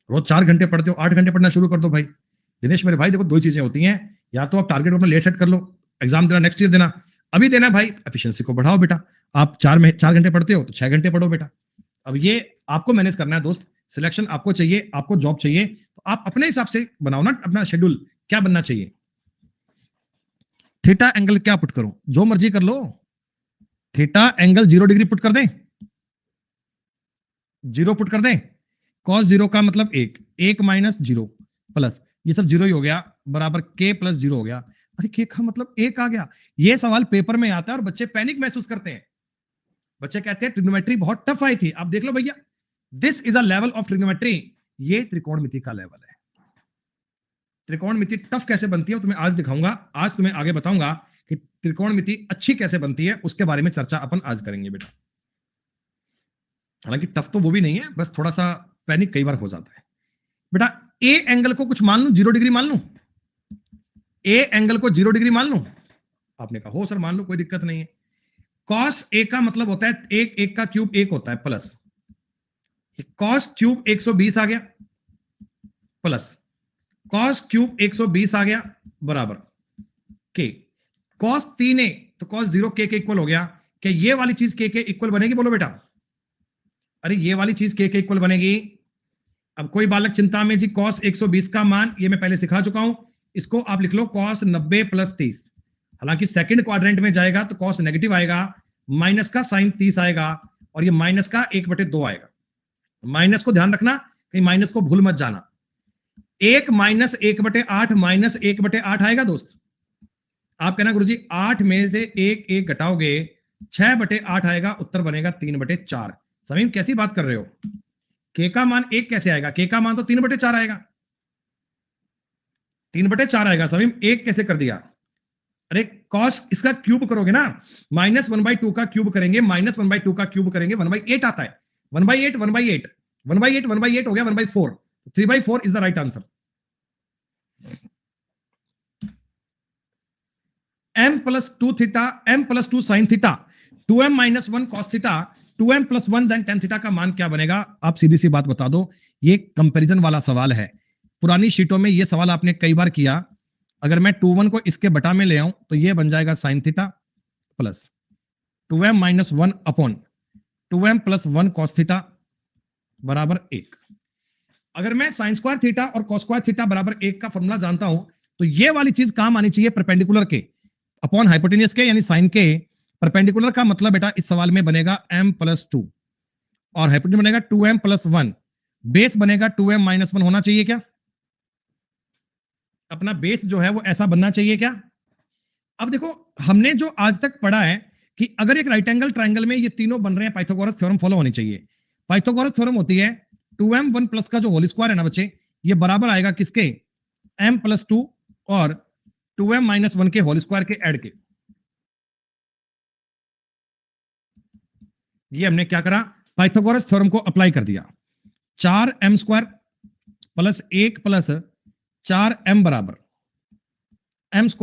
रोज 4 घंटे पढ़ते हो, 8 घंटे पढ़ना शुरू कर दो भाई। दिनेश मेरे भाई देखो, 2 चीजें होती हैं, या तो आप टारगेट अपना लेट सेट कर लो, एग्जाम देना नेक्स्ट ईयर देना, अभी देना भाई, एफिशिएंसी को बढ़ाओ बेटा। आप 4 घंटे पढ़ते हो तो 6 घंटे पढ़ो बेटा। अब ये आपको मैनेज करना है दोस्त, सिलेक्शन आपको चाहिए, आपको जॉब चाहिए, तो आप अपने हिसाब से बनाओ ना अपना शेड्यूल, क्या बनना चाहिए। थीटा एंगल क्या पुट करूं? जो मर्जी कर लो, थीटा एंगल 0 डिग्री पुट कर दें, 0 पुट कर दें। cos 0 का मतलब 1, 1 माइनस 0 प्लस ये सब 0 ही हो गया, बराबर k + 0 हो गया। अरे k का मतलब 1 आ गया। ये सवाल पेपर में आता है और बच्चे पैनिक महसूस करते हैं, बच्चे कहते हैं ट्रिग्नोमेट्री बहुत टफ आई थी, आप देख लो भैया, this is a level of trigonometry, ये त्रिकोणमिति का लेवल है। त्रिकोणमिति टफ कैसे बनती है वो तुम्हें आज दिखाऊंगा, आज तुम्हें आगे बताऊंगा कि त्रिकोणमिति अच्छी कैसे बनती है, उसके बारे में चर्चा अपन आज करेंगे बेटा। हालांकि टफ तो वो भी नहीं है, बस थोड़ा सा पैनिक कई बार हो जाता है बेटा। ए एंगल को कुछ मान लूं, 0 डिग्री मान लूं, ए एंगल को 0 डिग्री मान लूं। आपने कहा हो सर मान लो, कोई दिक्कत नहीं है। कॉस ए का मतलब होता है एक, एक का क्यूब एक होता है, प्लस कॉस क्यूब 120 आ गया, प्लस कॉस क्यूब 120 आ गया, बराबर के कॉस 3a, तो कॉस 0 के इक्वल हो गया। क्या ये वाली चीज के इक्वल बनेगी, बोलो बेटा? अरे ये वाली चीज के इक्वल बनेगी। अब कोई बालक चिंता में जी, कॉस 120 का मान ये मैं पहले सिखा चुका हूं, इसको आप लिख लो कॉस 90 प्लस 30। हालांकि सेकंड क्वाड्रेंट में जाएगा तो कॉस नेगेटिव आएगा, माइनस का साइन 30 आएगा, और ये माइनस का 1/2 आएगा। माइनस को ध्यान रखना, कहीं माइनस को भूल मत जाना। 1 माइनस 1/8 माइनस 1/8 आएगा दोस्त। आप कहना गुरुजी 8 में से 1 घटाओगे 6/8 आएगा, उत्तर बनेगा 3/4। समीम कैसी बात कर रहे हो? के का मान 1 कैसे आएगा? के का मान तो 3/4 आएगा, 3/4 आएगा। समीम 1 कैसे कर दिया? अरे कॉस इसका क्यूब करोगे ना, -1/2 का क्यूब करेंगे, -1/2 का क्यूब करेंगे, 1/8 आता है। 1/8 1/8 1/8 1/8 हो गया 1/4, 3/4 is the right answer. m + 2 theta, m + 2 sin theta, 2m - 1 cos theta, 2m + 1 then tan theta का मान क्या बनेगा? आप सीधी सी बात बता दो, ये कंपैरिजन वाला सवाल है। पुरानी शीटों में ये सवाल आपने कई बार किया। अगर मैं 2 1 को इसके बटा में ले आऊं तो ये बन जाएगा sin theta plus 2m - 1 upon 2m + 1 cos theta बराबर 1। अगर मैं sin स्क्वायर थीटा और cos स्क्वायर थीटा बराबर 1 का फॉर्मूला जानता हूं तो ये वाली चीज काम आनी चाहिए परपेंडिकुलर के अपॉन हाइपोटेन्यूज के, यानी साइन के। परपेंडिकुलर का मतलब बेटा इस सवाल में बनेगा m + 2 और हाइपोटेन्यूज बनेगा 2m + 1, बेस बनेगा 2m - 1 होना चाहिए क्या? अपना बेस जो है वो ऐसा बनना चाहिए क्या? अब देखो हमने जो आज तक पढ़ा है कि अगर एक राइट एंगल ट्रायंगल में ये तीनों बन रहे हैं, पाइथागोरस थ्योरम फॉलो होनी चाहिए। पाइथागोरस थ्योरम होती है 2m 1 प्लस का जो होल स्क्वायर है ना बच्चे, ये बराबर आएगा किसके? m + 2 और 2m - 1 के होल स्क्वायर के ऐड के। ये हमने क्या करा? पाइथागोरस थ्योरम को अप्लाई कर दिया। 4m² + 1 + 4m बराबर m² +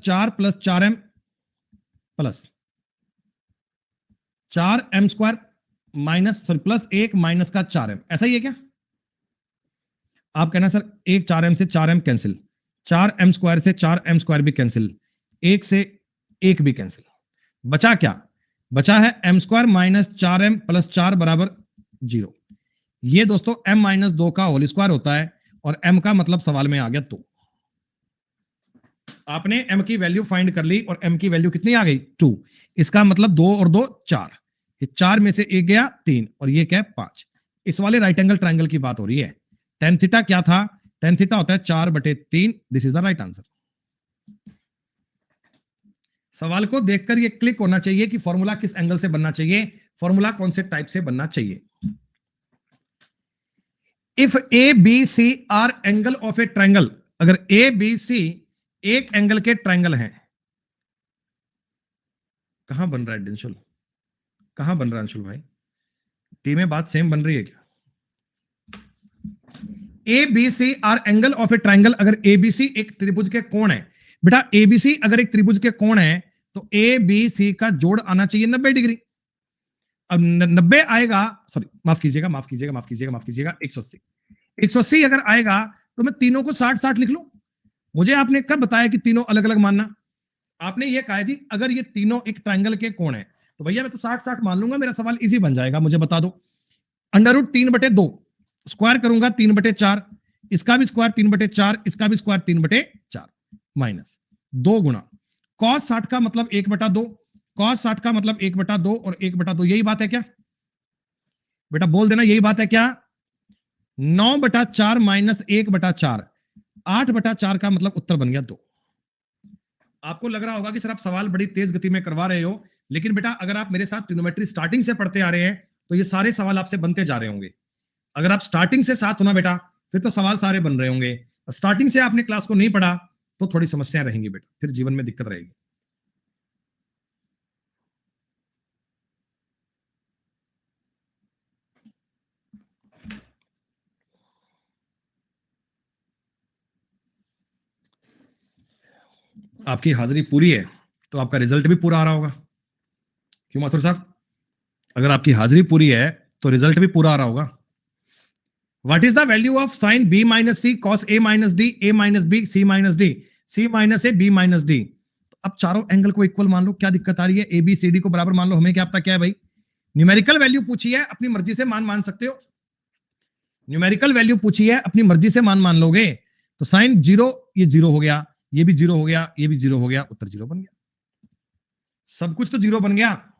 4 + 4m plus 4m² plus 1 minus का 4m, ऐसा ही है क्या? आप कहना सर 1 4m से 4m कैंसिल, 4m² से 4m² भी कैंसिल, 1 से 1 भी कैंसिल, बचा क्या? बचा है m² - 4m + 4 बराबर 0। ये दोस्तों m - 2 का होल स्क्वायर होता है और m का मतलब सवाल में आ गया 2। आपने m की वैल्यू फाइंड कर ली और m की वैल्यू कितनी आ गई? 2। इसका मतलब 2 और 2 4, ये 4 में से 1 गया 3 और ये क्या है? 5। इस वाले राइट एंगल ट्रायंगल की बात हो रही है। tan थीटा क्या था? tan थीटा होता है 4/3। This is the right answer. सवाल को देखकर ये क्लिक होना चाहिए कि फॉर्मूला किस एंगल से बनना चाहिए, फॉर्मूला कौन से टाइप से बनना चाहिए। If A B C are angle of a triangle, अगर ए बी सी एक एंगल के ट्रायंगल हैं, कहां बन रहा है डिंशुल? कहां बन रहा है अंशुल भाई? टी में बात सेम बन रही है क्या? A B C are angle of a triangle, अगर ए बी सी एक त्रिभुज के कोण है बेटा, ए बी सी अगर एक त्रिभुज के कोण है तो ए बी सी का जोड़ आना चाहिए 90 डिग्री। अब 90 आएगा, सॉरी माफ कीजिएगा 180। 180 अगर आएगा तो मैं तीनों को 60-60 लिख लूं। मुझे आपने कब बताया कि तीनों अलग अलग मानना? आपने ये कहा जी अगर ये तीनों एक ट्रायंगल के कोण है तो भैया मैं तो 60-60 मान लूंगा, मेरा सवाल इजी बन जाएगा। मुझे बता दो, √3/2 स्क्वायर करूंगा 3/4, इसका भी स्क्वायर 3/4, इसका भी स्क्वायर 3/4 माइनस 2 गुणा cos 60 का मतलब 1/2, cos 60 का मतलब 1/2 और 1/2, यही बात है क्या बेटा? बोल देना यही बात है क्या? 9/4 माइनस 1/4, 8/4 का मतलब उत्तर बन गया 2। आपको लग रहा होगा कि सर आप सवाल बड़ी तेज गति में करवा रहे हो, लेकिन बेटा अगर आप मेरे साथ ट्रिग्नोमेट्री स्टार्टिंग से पढ़ते आ रहे हैं तो ये सारे सवाल आपसे बनते जा रहे होंगे। अगर आप स्टार्टिंग से साथ होना बेटा फिर तो सवाल सारे बन रहे होंगे। स्टार्टिंग से आपने क्लास को नहीं पढ़ा तो थोड़ी समस्याएं रहेंगी बेटा, फिर जीवन में दिक्कत रहेगी। आपकी हाजिरी पूरी है तो आपका रिजल्ट भी पूरा आ रहा होगा, क्यों माथुर साहब? अगर आपकी हाजिरी पूरी है तो रिजल्ट भी पूरा आ रहा होगा। What is the value of sine B minus C cos A minus D A minus B C minus D C minus A B minus D. अब चारों एंगल को इक्वल मान लो, क्या दिक्कत आ रही है? ए बी सी डी को बराबर मान लो, हमें क्या पता क्या है भाई? न्यूमेरिकल वैल्यू पूछी है, अपनी मर्जी से मान सकते हो। न्यूमेरिकल वैल्यू पूछी है, अपनी मर्जी से मान लोगे। तो साइन जीरो, ये जीरो हो गया, ये भी जीरो हो गया, ये भी जीरो हो गया, उत्तर जीरो बन गया। सब कुछ तो जीरो बन गया।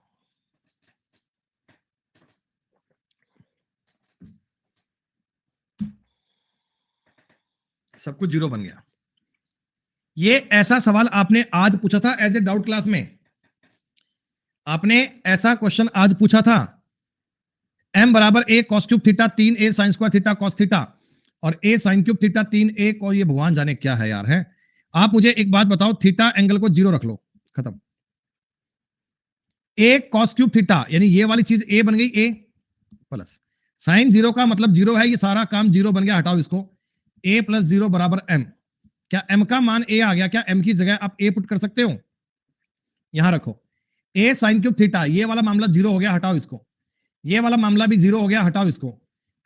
सब कुछ जीरो बन गया। ये ऐसा सवाल आपने आज पूछा था एज ए डाउट क्लास में। आपने ऐसा क्वेश्चन आज पूछा था, m बराबर a cos cube theta 3a sin square theta cos theta और a sin cube theta 3a को, ये भगवान जाने क्या है यार है। आप मुझे एक बात बताओ, थीटा एंगल को जीरो रख लो, खत्म। a cos क्यूब थीटा यानी ये वाली चीज a बन गई a प्लस साइन जीरो का मतलब जीरो है, ये सारा काम जीरो बन गया, हटाओ इसको। a प्लस जीरो बराबर m। क्या m का मान a आ गया? क्या m की जगह आप a पुट कर सकते हो? यहां रखो a साइन क्यूब थीटा, ये वाला मामला जीरो हो गया, हटाओ इसको। ये वाला मामला भी जीरो हो गया, हटाओ इसको।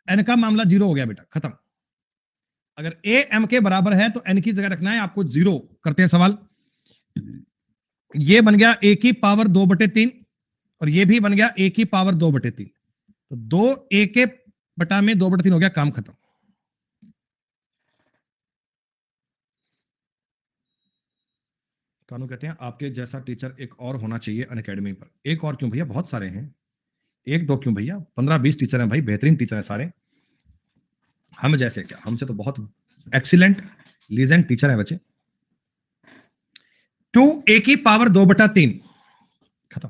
n का मामला जीरो हो गया बेटा, खत्म। अगर a m के बराबर है तो n की जगह रखना है आपको जीरो। करते हैं सवाल। ये बन गया a की पावर 2/3 और ये भी बन गया a की पावर 2/3। तो 2a के बटा में 2/3 हो गया, काम खत्म। कानू कहते हैं आपके जैसा टीचर एक और होना चाहिए अनअकैडमी पर। एक और क्यों भैया, बहुत सारे हैं। एक दो क्यों भैया, 15-20 टीचर हैं भाई, बेहतरीन टीचर हैं सारे। हम जैसे क्या, हमसे तो बहुत एक्सीलेंट लीजेंड टीचर है बच्चे। 2a की पावर 2/3, खत्म।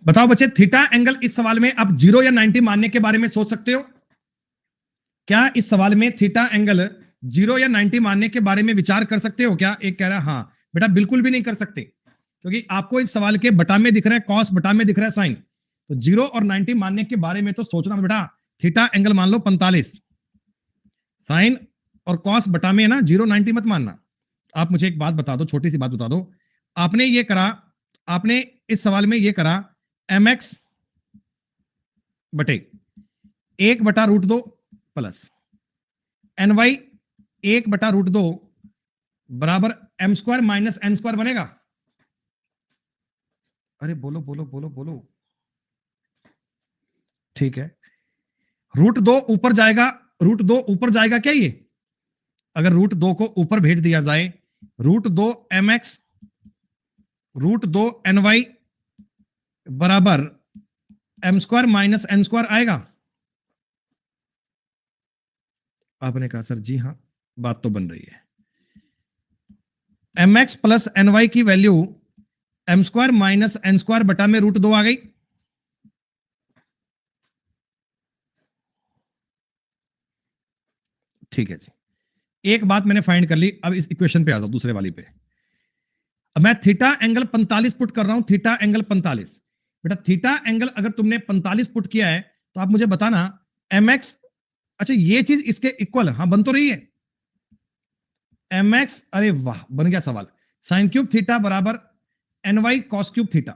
बताओ बच्चे, थीटा एंगल इस सवाल में आप 0 या 90 मानने के बारे में सोच सकते हो क्या? इस सवाल में थीटा एंगल 0 या 90 मानने के बारे में विचार कर सकते हो क्या? एक कह रहा है हाँ बेटा, बिल्कुल भी नहीं कर सकते, क्योंकि आपको इस सवाल के बटा में दिख रहा है कॉस, बटा में दिख रहा है साइन। तो 0 और 90 मानने के बारे में तो सोचना बेटा। थीटा एंगल मान लो 45, साइन और कॉस बटा में है ना, 0 90 मत मानना। आप मुझे एक बात बता दो, छोटी सी बात बता दो। आपने ये करा, आपने इस सवाल में ये करा mx बटे 1/√2 प्लस ny 1/√2 बराबर m² माइनस n² बनेगा। अरे बोलो बोलो बोलो बोलो, ठीक है। √2 ऊपर जाएगा, √2 ऊपर जाएगा क्या? ये अगर √2 को ऊपर भेज दिया जाए, √2 mx √2 ny बराबर m² माइनस n² आएगा। आपने कहा सर जी हां, बात तो बन रही है। mx प्लस ny की वैल्यू m² माइनस n² बटा में √2 आ गई। ठीक है जी, एक बात मैंने फाइंड कर ली। अब इस इक्वेशन पे आ जाओ, दूसरे वाली पे। अब मैं थीटा एंगल 45 पुट कर रहा हूं, थीटा एंगल 45। बेटा थीटा एंगल अगर तुमने 45 पुट किया है तो आप मुझे बताना mx, अच्छा ये चीज इसके इक्वल, हाँ बन तो रही है mx। अरे वाह, बन गया सवाल। साइन क्यूब थीटा बराबर ny कॉस क्यूब थीटा।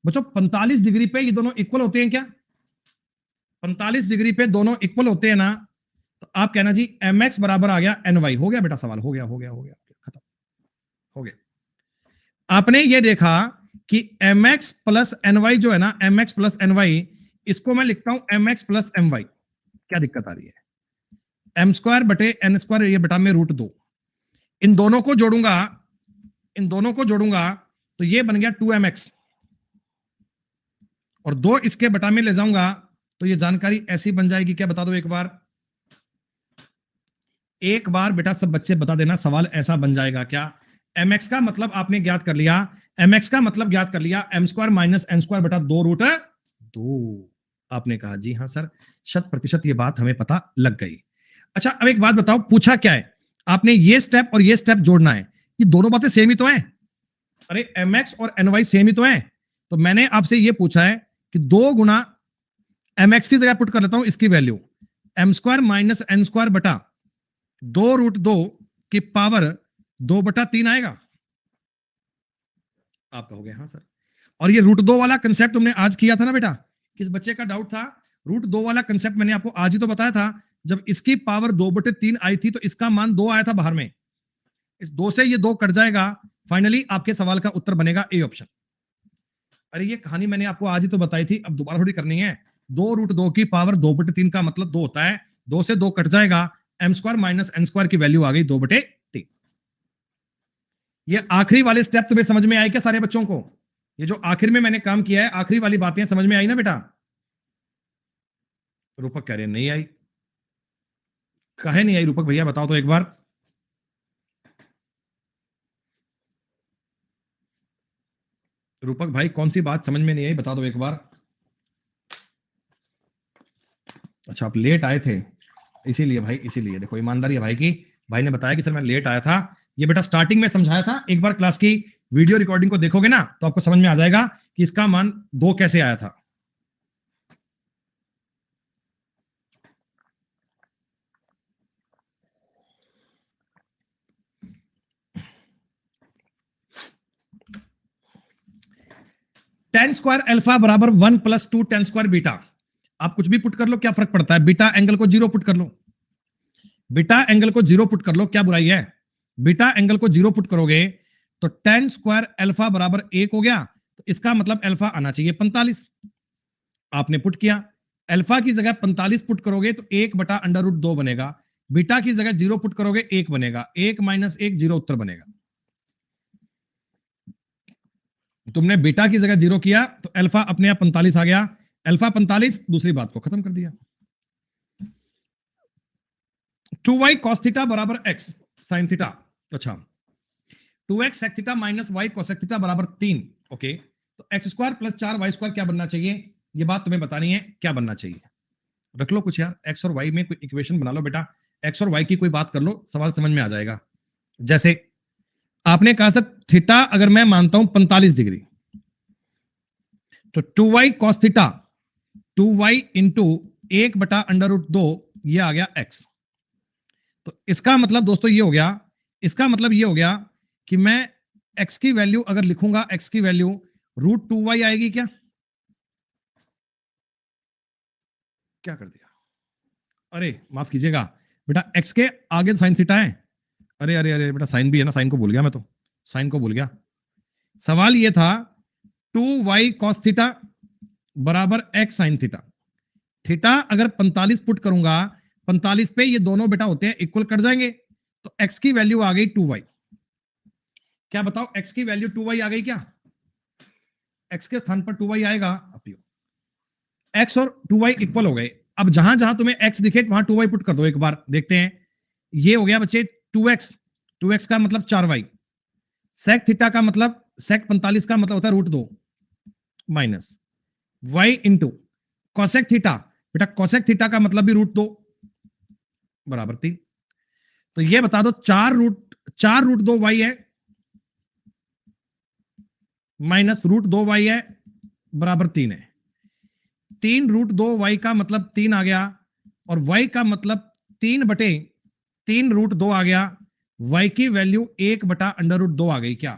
बच्चों 45 डिग्री पे ये दोनों इक्वल होते हैं क्या? 45 डिग्री पे दोनों इक्वल होते हैं ना, तो आप कहना जी mx बराबर आ गया ny। हो गया बेटा सवाल, हो गया हो गया हो गया, खत्म हो गया। आपने ये देखा कि mx प्लस ny जो है ना, mx प्लस ny, इसको मैं लिखता हूं mx प्लस my। क्या दिक्कत आ रही है? m² बटे n², ये बटा में √2। इन दोनों को जोड़ूंगा, इन दोनों को जोड़ूंगा तो ये बन गया 2mx, और 2 इसके बटा में ले जाऊंगा तो ये जानकारी ऐसी बन जाएगी। क्या बता दो एक बार, एक बार बेटा सब बच्चे बता देना, सवाल ऐसा बन जाएगा क्या? mx का मतलब आपने ज्ञात कर लिया, mx का मतलब ज्ञात कर लिया m square minus n square बटा 2√2। आपने कहा जी हाँ सर, 100% ये बात हमें पता लग गई। अच्छा अब एक बात बताओ, पूछा क्या है आपने, ये स्टेप और ये स्टेप जोड़ना है, ये दोनों बातें सेम ही तो हैं। अरे mx और ny सेम ही तो हैं, तो मैंने आपसे ये पूछा है कि 2 गुना mx की जगह पुट कर लेता हूं इसकी value m square minus n square बटा 2√2 की पावर 2/3 आएगा। आप कहोगे हाँ सर, और ये √2 वाला कंसेप्ट तुमने आज किया था ना बेटा, किस बच्चे का डाउट था? √2 वाला कंसेप्ट मैंने आपको आज ही तो बताया था, जब इसकी पावर 2/3 आई थी तो इसका मान 2 आया था बाहर में, इस 2 से ये 2 कट जाएगा, फाइनली आपके सवाल का उत्तर बनेगा ए ऑप्शन। अरे ये कहानी मैंने आपको आज ही तो बताई थी, अब दोबारा थोड़ी करनी है। 2√2 की पावर 2/3 का मतलब 2 होता है, 2 से 2 कट जाएगा, m square minus n square की वैल्यू आ गई 2/3। ये आखिरी वाले स्टेप तुम्हें समझ में आए क्या सारे बच्चों को? ये जो आखिर में मैंने काम किया है, आखिरी वाली बातें समझ में आई ना बेटा? रूपक कह रहे नहीं आई, कहे नहीं आई रूपक भैया, बताओ तो एक बार। रूपक भाई कौन सी बात समझ में नहीं आई, बता दो एक बार। अच्छा आप लेट आए थे इसीलिए भाई, इसीलिए देखो ईमानदारी है भाई की, भाई ने बताया कि सर मैं लेट आया था। ये बेटा स्टार्टिंग में समझाया था, एक बार क्लास की वीडियो रिकॉर्डिंग को देखोगे ना तो आपको समझ में आ जाएगा कि इसका मान 2 कैसे आया था। टेन स्क्वायर अल्फा बराबर 1 + 2 टेन स्क्वायर बीटा। आप कुछ भी पुट कर लो, क्या फर्क पड़ता है? बीटा एंगल को 0 पुट कर लो, बीटा एंगल को 0 पुट कर लो, क्या बुराई है? बीटा एंगल को 0 पुट करोगे तो टेन स्क्वायर अल्फा बराबर 1 हो गया, तो इसका मतलब अल्फा आना चाहिए 45। आपने पुट किया, अल्फा की जगह 45 पुट करोगे तो 1/√2 बनेगा, बीटा की जगह 0 पुट करोगे 1 बनेगा, 1 - 1 0 उत्तर बनेगा। तुमने बीटा की जगह 0 किया तो अल्फा अपने आप 45 आ गया, अल्फा 45, दूसरी बात को खत्म कर दिया। 2y cos थीटा बराबर x sin थीटा। अच्छा 2x sec theta minus y cosec theta बराबर 3। ओके, तो x स्क्वायर प्लस 4y² क्या बनना चाहिए? ये बात तुम्हें बतानी है, क्या बनना चाहिए? रख लो कुछ यार, x और y में कोई इक्वेशन बना लो बेटा, x और y की कोई बात कर लो, सवाल समझ में आ जाएगा। जैसे आपने कहा सर थीटा अगर मैं मानता हूं 45 डिग्री, तो 2y cos theta 2y into 1/√2 ये आ गया x। तो इसका मतलब दोस्तों ये हो गया, इसका मतलब ये हो गया कि मैं x की वैल्यू अगर लिखूंगा, x की वैल्यू √2y आएगी क्या? क्या कर दिया? अरे माफ कीजिएगा बेटा, x के आगे साइन थीटा है। अरे अरे अरे बेटा साइन भी है ना, साइन को भूल गया मैं, तो साइन को भूल गया। सवाल ये था 2y cos थीटा बराबर x sin थीटा। थीटा अगर 45 पुट करूंगा, 45 पे ये दोनों बेटा होते हैं इक्वल, कट जाएंगे, तो x की वैल्यू आ गई 2y। क्या बताओ x की वैल्यू 2y आ गई क्या? x के स्थान पर 2y आएगा, x और 2y इक्वल हो गए। अब जहां जहां तुम्हें x दिखे वहां 2y पुट कर दो, एक बार देखते हैं। ये हो गया बच्चे 2x, 2x का मतलब 4y, sec थीटा का मतलब sec 45 का मतलब होता है √2 minus y into cosec theta, बेटा cosec थीटा का मतलब भी √2 बराबर 3। तो ये बता दो 4√2y है माइनस √2y है बराबर 3 है। 3√2y का मतलब 3 आ गया, और y का मतलब 3/3 √2 आ गया। y की वैल्यू 1/√2 आ गई क्या?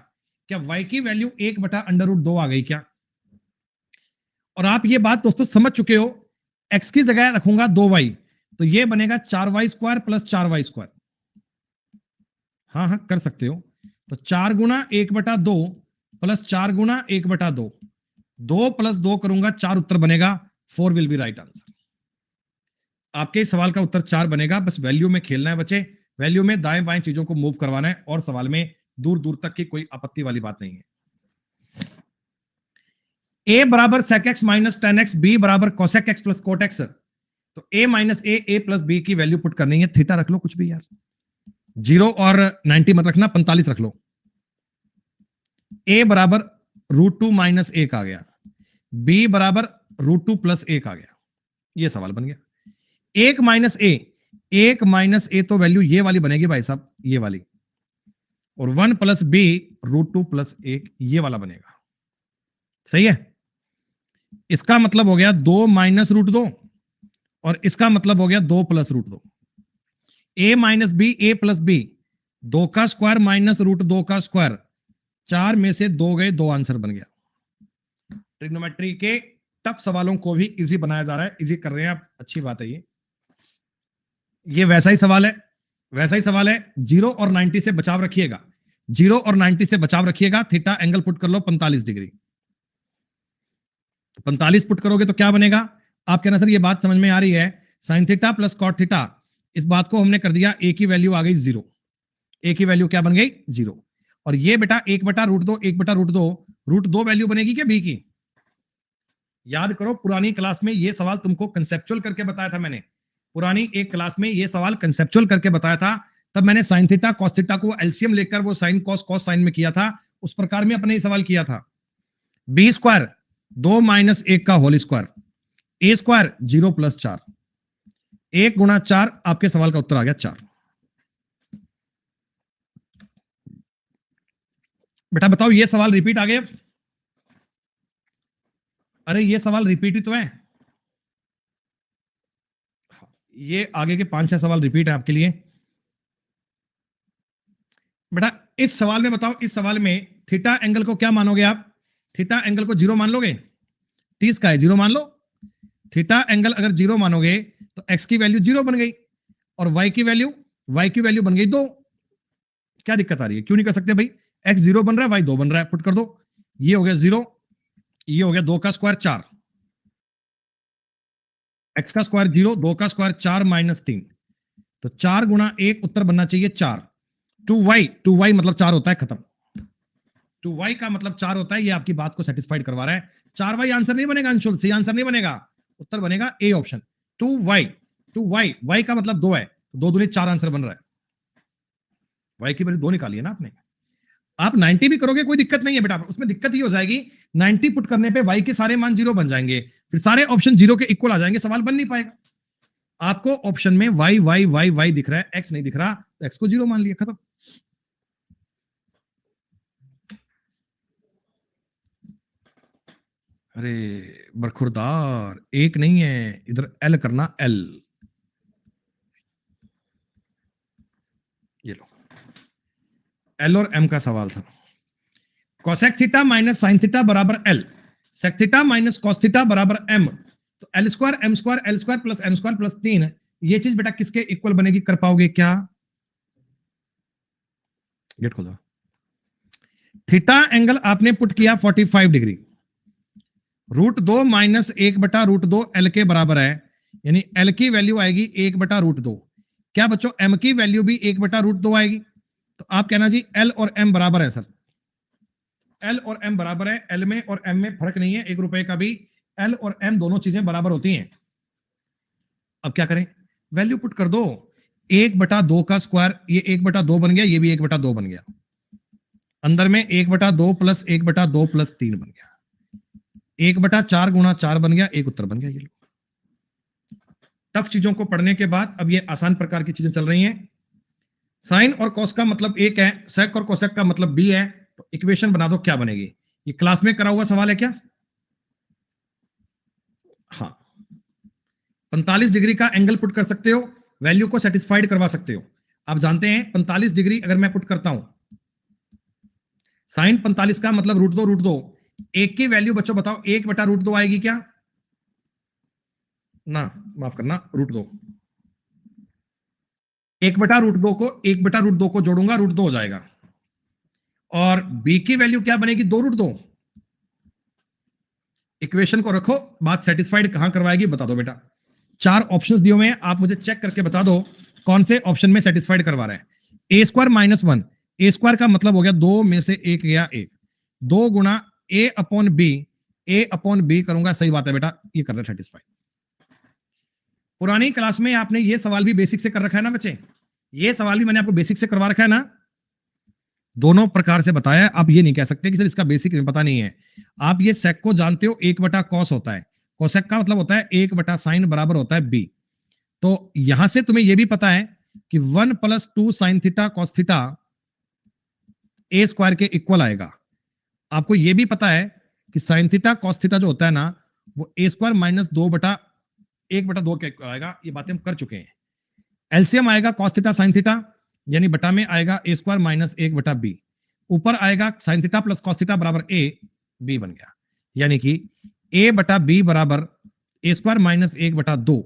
क्या y की वैल्यू 1/√2 आ गई क्या? और आप ये बात दोस्तों समझ चुके हो, x की जगह रखूंगा 2y, तो ये बनेगा 4y² प्लस 4y²। हाँ हाँ कर सकते हो, तो 4 गुना 1/2 प्लस 4 गुना 1/2, 2 + 2 करूंगा 4 उत्तर बनेगा, 4 विल बी राइट आंसर। आपके इस सवाल का उत्तर 4 बनेगा, बस वैल्यू में खेलना है बच्चे, वैल्यू में दाएं बाएं चीजों को मूव करवाना है, और सवाल में दूर दूर तक की कोई आपत्ति वाली बात नहीं है। a बराबर sec x minus tan x, b बराबर cosec x plus cot x, तो a minus a plus b की वैल्यू पुट करनी है। थीटा रख लो कुछ भी यार, 0 और 90 मत रखना, 45 रख लो। ए बराबर √2 माइनस 1 आ गया, बी बराबर √2 प्लस 1 आ गया। ये सवाल बन गया। 1 माइनस ए तो वैल्यू ये वाली बनेगी भाई साहब, ये वाली, और 1 प्लस बी √2 प्लस 1 ये वाला बनेगा। सही है। इसका मतलब हो गया 2 माइनस √2 और इसका मतलब हो गया 2 प्लस √2। ए माइनस बी, ए प्लस बी, 2 का स्क्वायर माइनस √2 का स्क्वायर, 4 में से 2 गए, 2 आंसर बन गया। ट्रिग्नोमेट्री के टफ सवालों को भी इजी बनाया जा रहा है, इजी कर रहे हैं आप, अच्छी बात है। ये वैसा ही सवाल है, वैसा ही सवाल है। 0 और 90 से बचाव रखिएगा, 0 और 90 से बचाव रखिएगा। थीटा एंगल पुट कर लो 45 डिग्री, 45 पुट करोगे तो क्या बनेगा? आप कहना सर ये बात समझ में आ रही है, sine theta plus cot theta, इस बात को हमने कर दिया, ए की वैल्यू आ गई 0, ए की वैल्यू क्या बन गई? 0। और ये बेटा 1/√2, 1/√2, √2 वैल्यू बनेगी क्या बी की? याद करो, पुरानी क्लास में ये सवाल तुमको कंसेप्चुअल करके बताया था मैंने, पुरानी एक क्लास में ये सवाल कंसेप्चुअल करके बताया था। तब मैंने साइन थीटा कॉस थीटा को एलसीएम लेकर वो साइन कॉस कॉस साइन में किया था, उस प्रकार में अपने ही सवाल किया था। बी स्क्वायर 2 माइनस 1 का whole square, a square 0 plus 4, 1 गुणा 4, आपके सवाल का उत्तर आ गया 4। बेटा बताओ ये सवाल रिपीट आ गए? अरे ये सवाल रिपीट ही तो है, ये आगे के 5-6 सवाल रिपीट है आपके लिए। बेटा इस सवाल में बताओ, इस सवाल में थीटा एंगल को क्या मानोगे आप? थीटा एंगल को 0 मान लोगे? 30 का है, 0 मान लो। थीटा एंगल अगर 0 मानोगे तो x की वैल्यू 0 बन गई और y की वैल्यू बन गई 2। क्या दिक्कत आ रही है? क्यों नहीं कर सकते भाई? x 0 बन रहा है, y 2 बन रहा है, पुट कर दो। ये हो गया 0, ये हो गया 2 का स्क्वायर 4, x का स्क्वायर 0, 2 का स्क्वायर 4 माइनस 3, तो 4 गुणा 1 उत्तर बनना चाहिए 4। 2y मतलब 4 होता है, खत्म। 2y का मतलब 4 होता है, ये आपकी बात को सेटिस्फाइड करवा रहा है। 4y आंसर नहीं बनेगा अंशुल, सी आंसर नहीं बनेगा, उत्तर बनेगा ए ऑप्शन 2y y का मतलब 2 है, 2 दूनी 4 आंसर बन रहा है। y की वैल्यू 2 निकाली है ना आपने। आप 90 भी करोगे कोई दिक्कत नहीं है बेटा, उसमें दिक्कत ही हो जाएगी 90 पुट करने पे y के सारे मान 0 बन जाएंगे, फिर सारे ऑप्शन 0 के इक्वल आ जाएंगे, सवाल बन नहीं पाएगा। आपको ऑप्शन में y दिख रहा है, x नहीं दिख रहा, तो x को 0 मान लिया, खत्म। अरे बरखुरदार, एक नहीं है इधर, एल करना, एल, ये लो, एल और एम का सवाल था। Cosec theta minus sine theta बराबर l, sec theta minus cos theta बराबर एम, तो l square m square l square plus m square plus 3, ये चीज बेटा किसके इक्वल बनेगी? कर पाओगे क्या? गेट खोलो। थीटा एंगल आपने पुट किया 45 डिग्री, √2 माइनस 1/√2 एल के बराबर है, यानी एल की वैल्यू आएगी 1/√2। क्या बच्चों एम की वैल्यू भी 1/√2 आएगी? तो आप कहना जी एल और एम बराबर है सर, एल और एम बराबर है, एल में और एम में फर्क नहीं है 1 रुपए का भी, एल और एम दोनों चीजें बराबर होती हैं। अब क्या करें? वैल्यू पुट कर दो, 1/2 का स्क्वायर, ये 1/2 बन गया, ये भी 1/2 बन गया, अंदर में 1/2 प्लस 1/2 प्लस 3 बन गया, 1/4 गुणा 4 बन गया, एक उत्तर बन गया। ये लो, टफ चीजों को पढ़ने के बाद अब ये आसान प्रकार की चीजें चल रही हैं। साइन और कॉस का मतलब एक है, सेक और कोसेक का मतलब बी है, तो इक्वेशन बना दो, क्या बनेगी? ये क्लास में करा हुआ सवाल है क्या? हाँ, 45 डिग्री का एंगल पुट कर सकते हो, वैल्यू को सेटिस्फाइड करवा सकते हो। आप जानते हैं 45 डिग्री अगर मैं पुट करता हूं, साइन 45 का मतलब √2, एक की वैल्यू बच्चों बताओ 1/√2 आएगी क्या? ना, माफ करना, √2, 1/√2 को 1/√2 को जोड़ूंगा, √2 हो जाएगा, और b की वैल्यू क्या बनेगी? 2√2। इक्वेशन को रखो, बात सेटिस्फाइड कहां करवाएगी बता दो बेटा। 4 ऑप्शंस दिए हुए हैं, आप मुझे चेक करके बता दो कौन से ऑप्शन में सेटिस्फाइड करवा रहे हैं। ए स्क्वायर माइनस 1, ए स्क्वायर का मतलब हो गया 2 में से 1 गया 1, 2 गुणा ए अपॉन बी करूंगा, सही बात है बेटा, ये कर रहा है सेटिस्फाइड। पुरानी क्लास में आपने ये सवाल भी बेसिक से कर रखा है ना बच्चे, ये सवाल भी मैंने आपको बेसिक से करवा रखा है ना। दोनों प्रकार से बताया है। आप ये नहीं कह सकते कि सर इसका बेसिक पता नहीं है। आप ये सेक को जानते हो, 1/cos होता है। कोसेक का मतलब होता है 1/sin बराबर होता है b। तो यहां से तुम्हें यह भी पता है कि 1 + 2 sin theta cos theta a square के इक्वल आएगा। आपको यह भी पता है कि sin थीटा cos थीटा जो होता है ना, वो a स्क्वायर माइनस 1/2 के इक्वल आएगा। ये बातें हम कर चुके हैं। एलसीएम आएगा cos थीटा sin थीटा, यानी बटा में आएगा a स्क्वायर माइनस 1/b। ऊपर आएगा sin theta plus cos theta बराबर a, b बन गया। यानी कि a/b बराबर a स्क्वायर माइनस 1/2,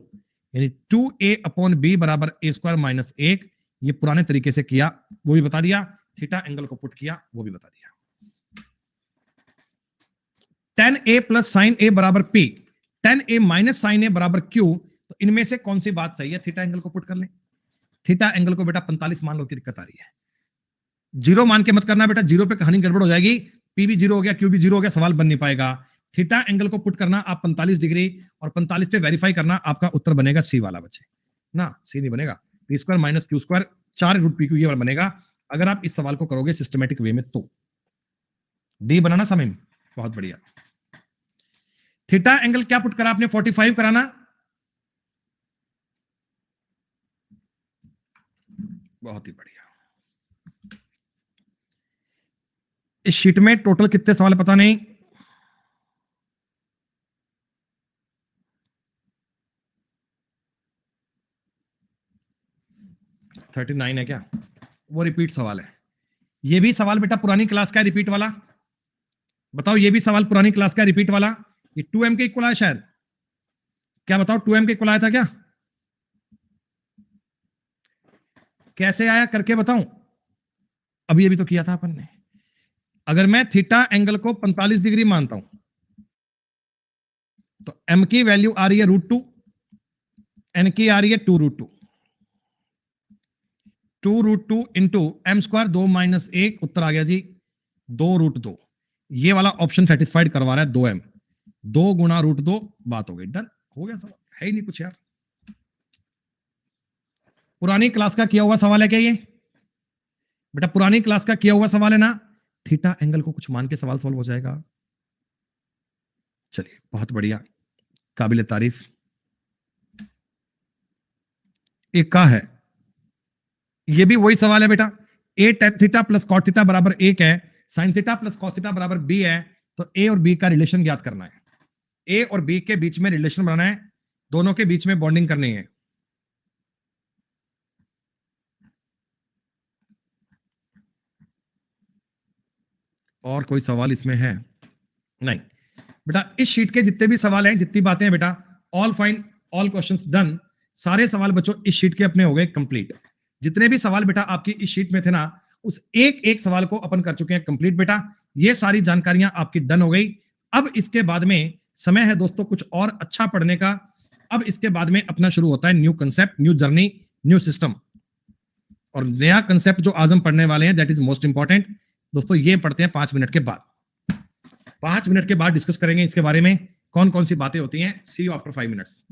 यानी 2a/b बराबर a स्क्वायर माइनस 1। ये पुराने तरीके से किया, वो भी बता दिया। थीटा एंगल को पुट किया, वो भी बता दिया। tan a plus sin a बराबर p, tan a minus sin a बराबर q। तो इनमें से कौन सी बात सही है? थीटा एंगल को पुट कर लें। थीटा एंगल को बेटा 45 मान लो कि दिक्कत आ रही है। जीरो मान के मत करना बेटा, जीरो पे कहानी गड़बड़ हो जाएगी। पी भी जीरो हो गया, क्यू भी जीरो हो गया, सवाल बन नहीं पाएगा। थीटा एंगल को पुट करना आप 45 डिग्री और 45 पे वेरीफाई करना, आपका उत्तर बनेगा सी वाला बच्चे ना। सी नहीं बनेगा, P square minus Q square 4√pq ये वाला बनेगा अगर आप इस सवाल को करोगे सिस्टमेटिक वे में। तो डी बनाना समय में बहुत बढ़िया। थीटा एंगल क्या पुट करा आपने? 45 कराना। बहुत ही बढ़िया। इस शीट में टोटल कितने सवाल पता नहीं। थर्टी नाइन है क्या? वो रिपीट सवाल है। ये भी सवाल बेटा पुरानी क्लास का रिपीट वाला। बताओ, ये भी सवाल पुरानी क्लास का रिपीट वाला। ये 2m के इक्वल आया शायद। क्या बताओ, 2m के इक्वल आया था क्या? कैसे आया करके बताऊं? अभी अभी तो किया था अपन ने। अगर मैं थीटा एंगल को 45 डिग्री मानता हूं तो m की वैल्यू आ रही है √2, n की आ रही है 2√2। 2√2 इंटू एम स्क्वायर 2 - 1, उत्तर आ गया जी 2√2। ये वाला ऑप्शन सेटिस्फाइड करवा रहा है 2m। 2 × √2, बात हो गई, डन हो गया सवाल। है ही नहीं कुछ यार। पुरानी क्लास का किया हुआ सवाल है क्या ये? बेटा पुरानी क्लास का किया हुआ सवाल है ना। थीटा एंगल को कुछ मान के सवाल सॉल्व हो जाएगा। चलिए बहुत बढ़िया, काबिल तारीफ। एक का है, ये भी वही सवाल है बेटा। A tan theta plus cot theta बराबर 1 है, sine theta plus cos theta बराबर b है। तो ए और बी का रिलेशन ज्ञात करना है। ए और बी के बीच में रिलेशन बनाना है, दोनों के बीच में बॉन्डिंग करनी है। और कोई सवाल इसमें है? नहीं बेटा, इस शीट के जितने भी सवाल हैं, जितनी बातें हैं बेटा, all fine, all questions done. सारे सवाल बच्चों इस शीट के अपने हो गए कंप्लीट। जितने भी सवाल बेटा आपकी इस शीट में थे ना, उस एक एक सवाल को अपन कर चुके हैं कंप्लीट बेटा। ये सारी जानकारियां आपकी डन हो गई। अब इसके बाद में समय है दोस्तों कुछ और अच्छा पढ़ने का। अब इसके बाद में अपना शुरू होता है new concept, new journey, new system. और नया कंसेप्ट जो आज हम पढ़ने वाले हैं, दैट इज मोस्ट इंपॉर्टेंट दोस्तों। ये पढ़ते हैं 5 मिनट के बाद। 5 मिनट के बाद डिस्कस करेंगे इसके बारे में, कौन कौन सी बातें होती हैं। सी यू आफ्टर 5 मिनट्स।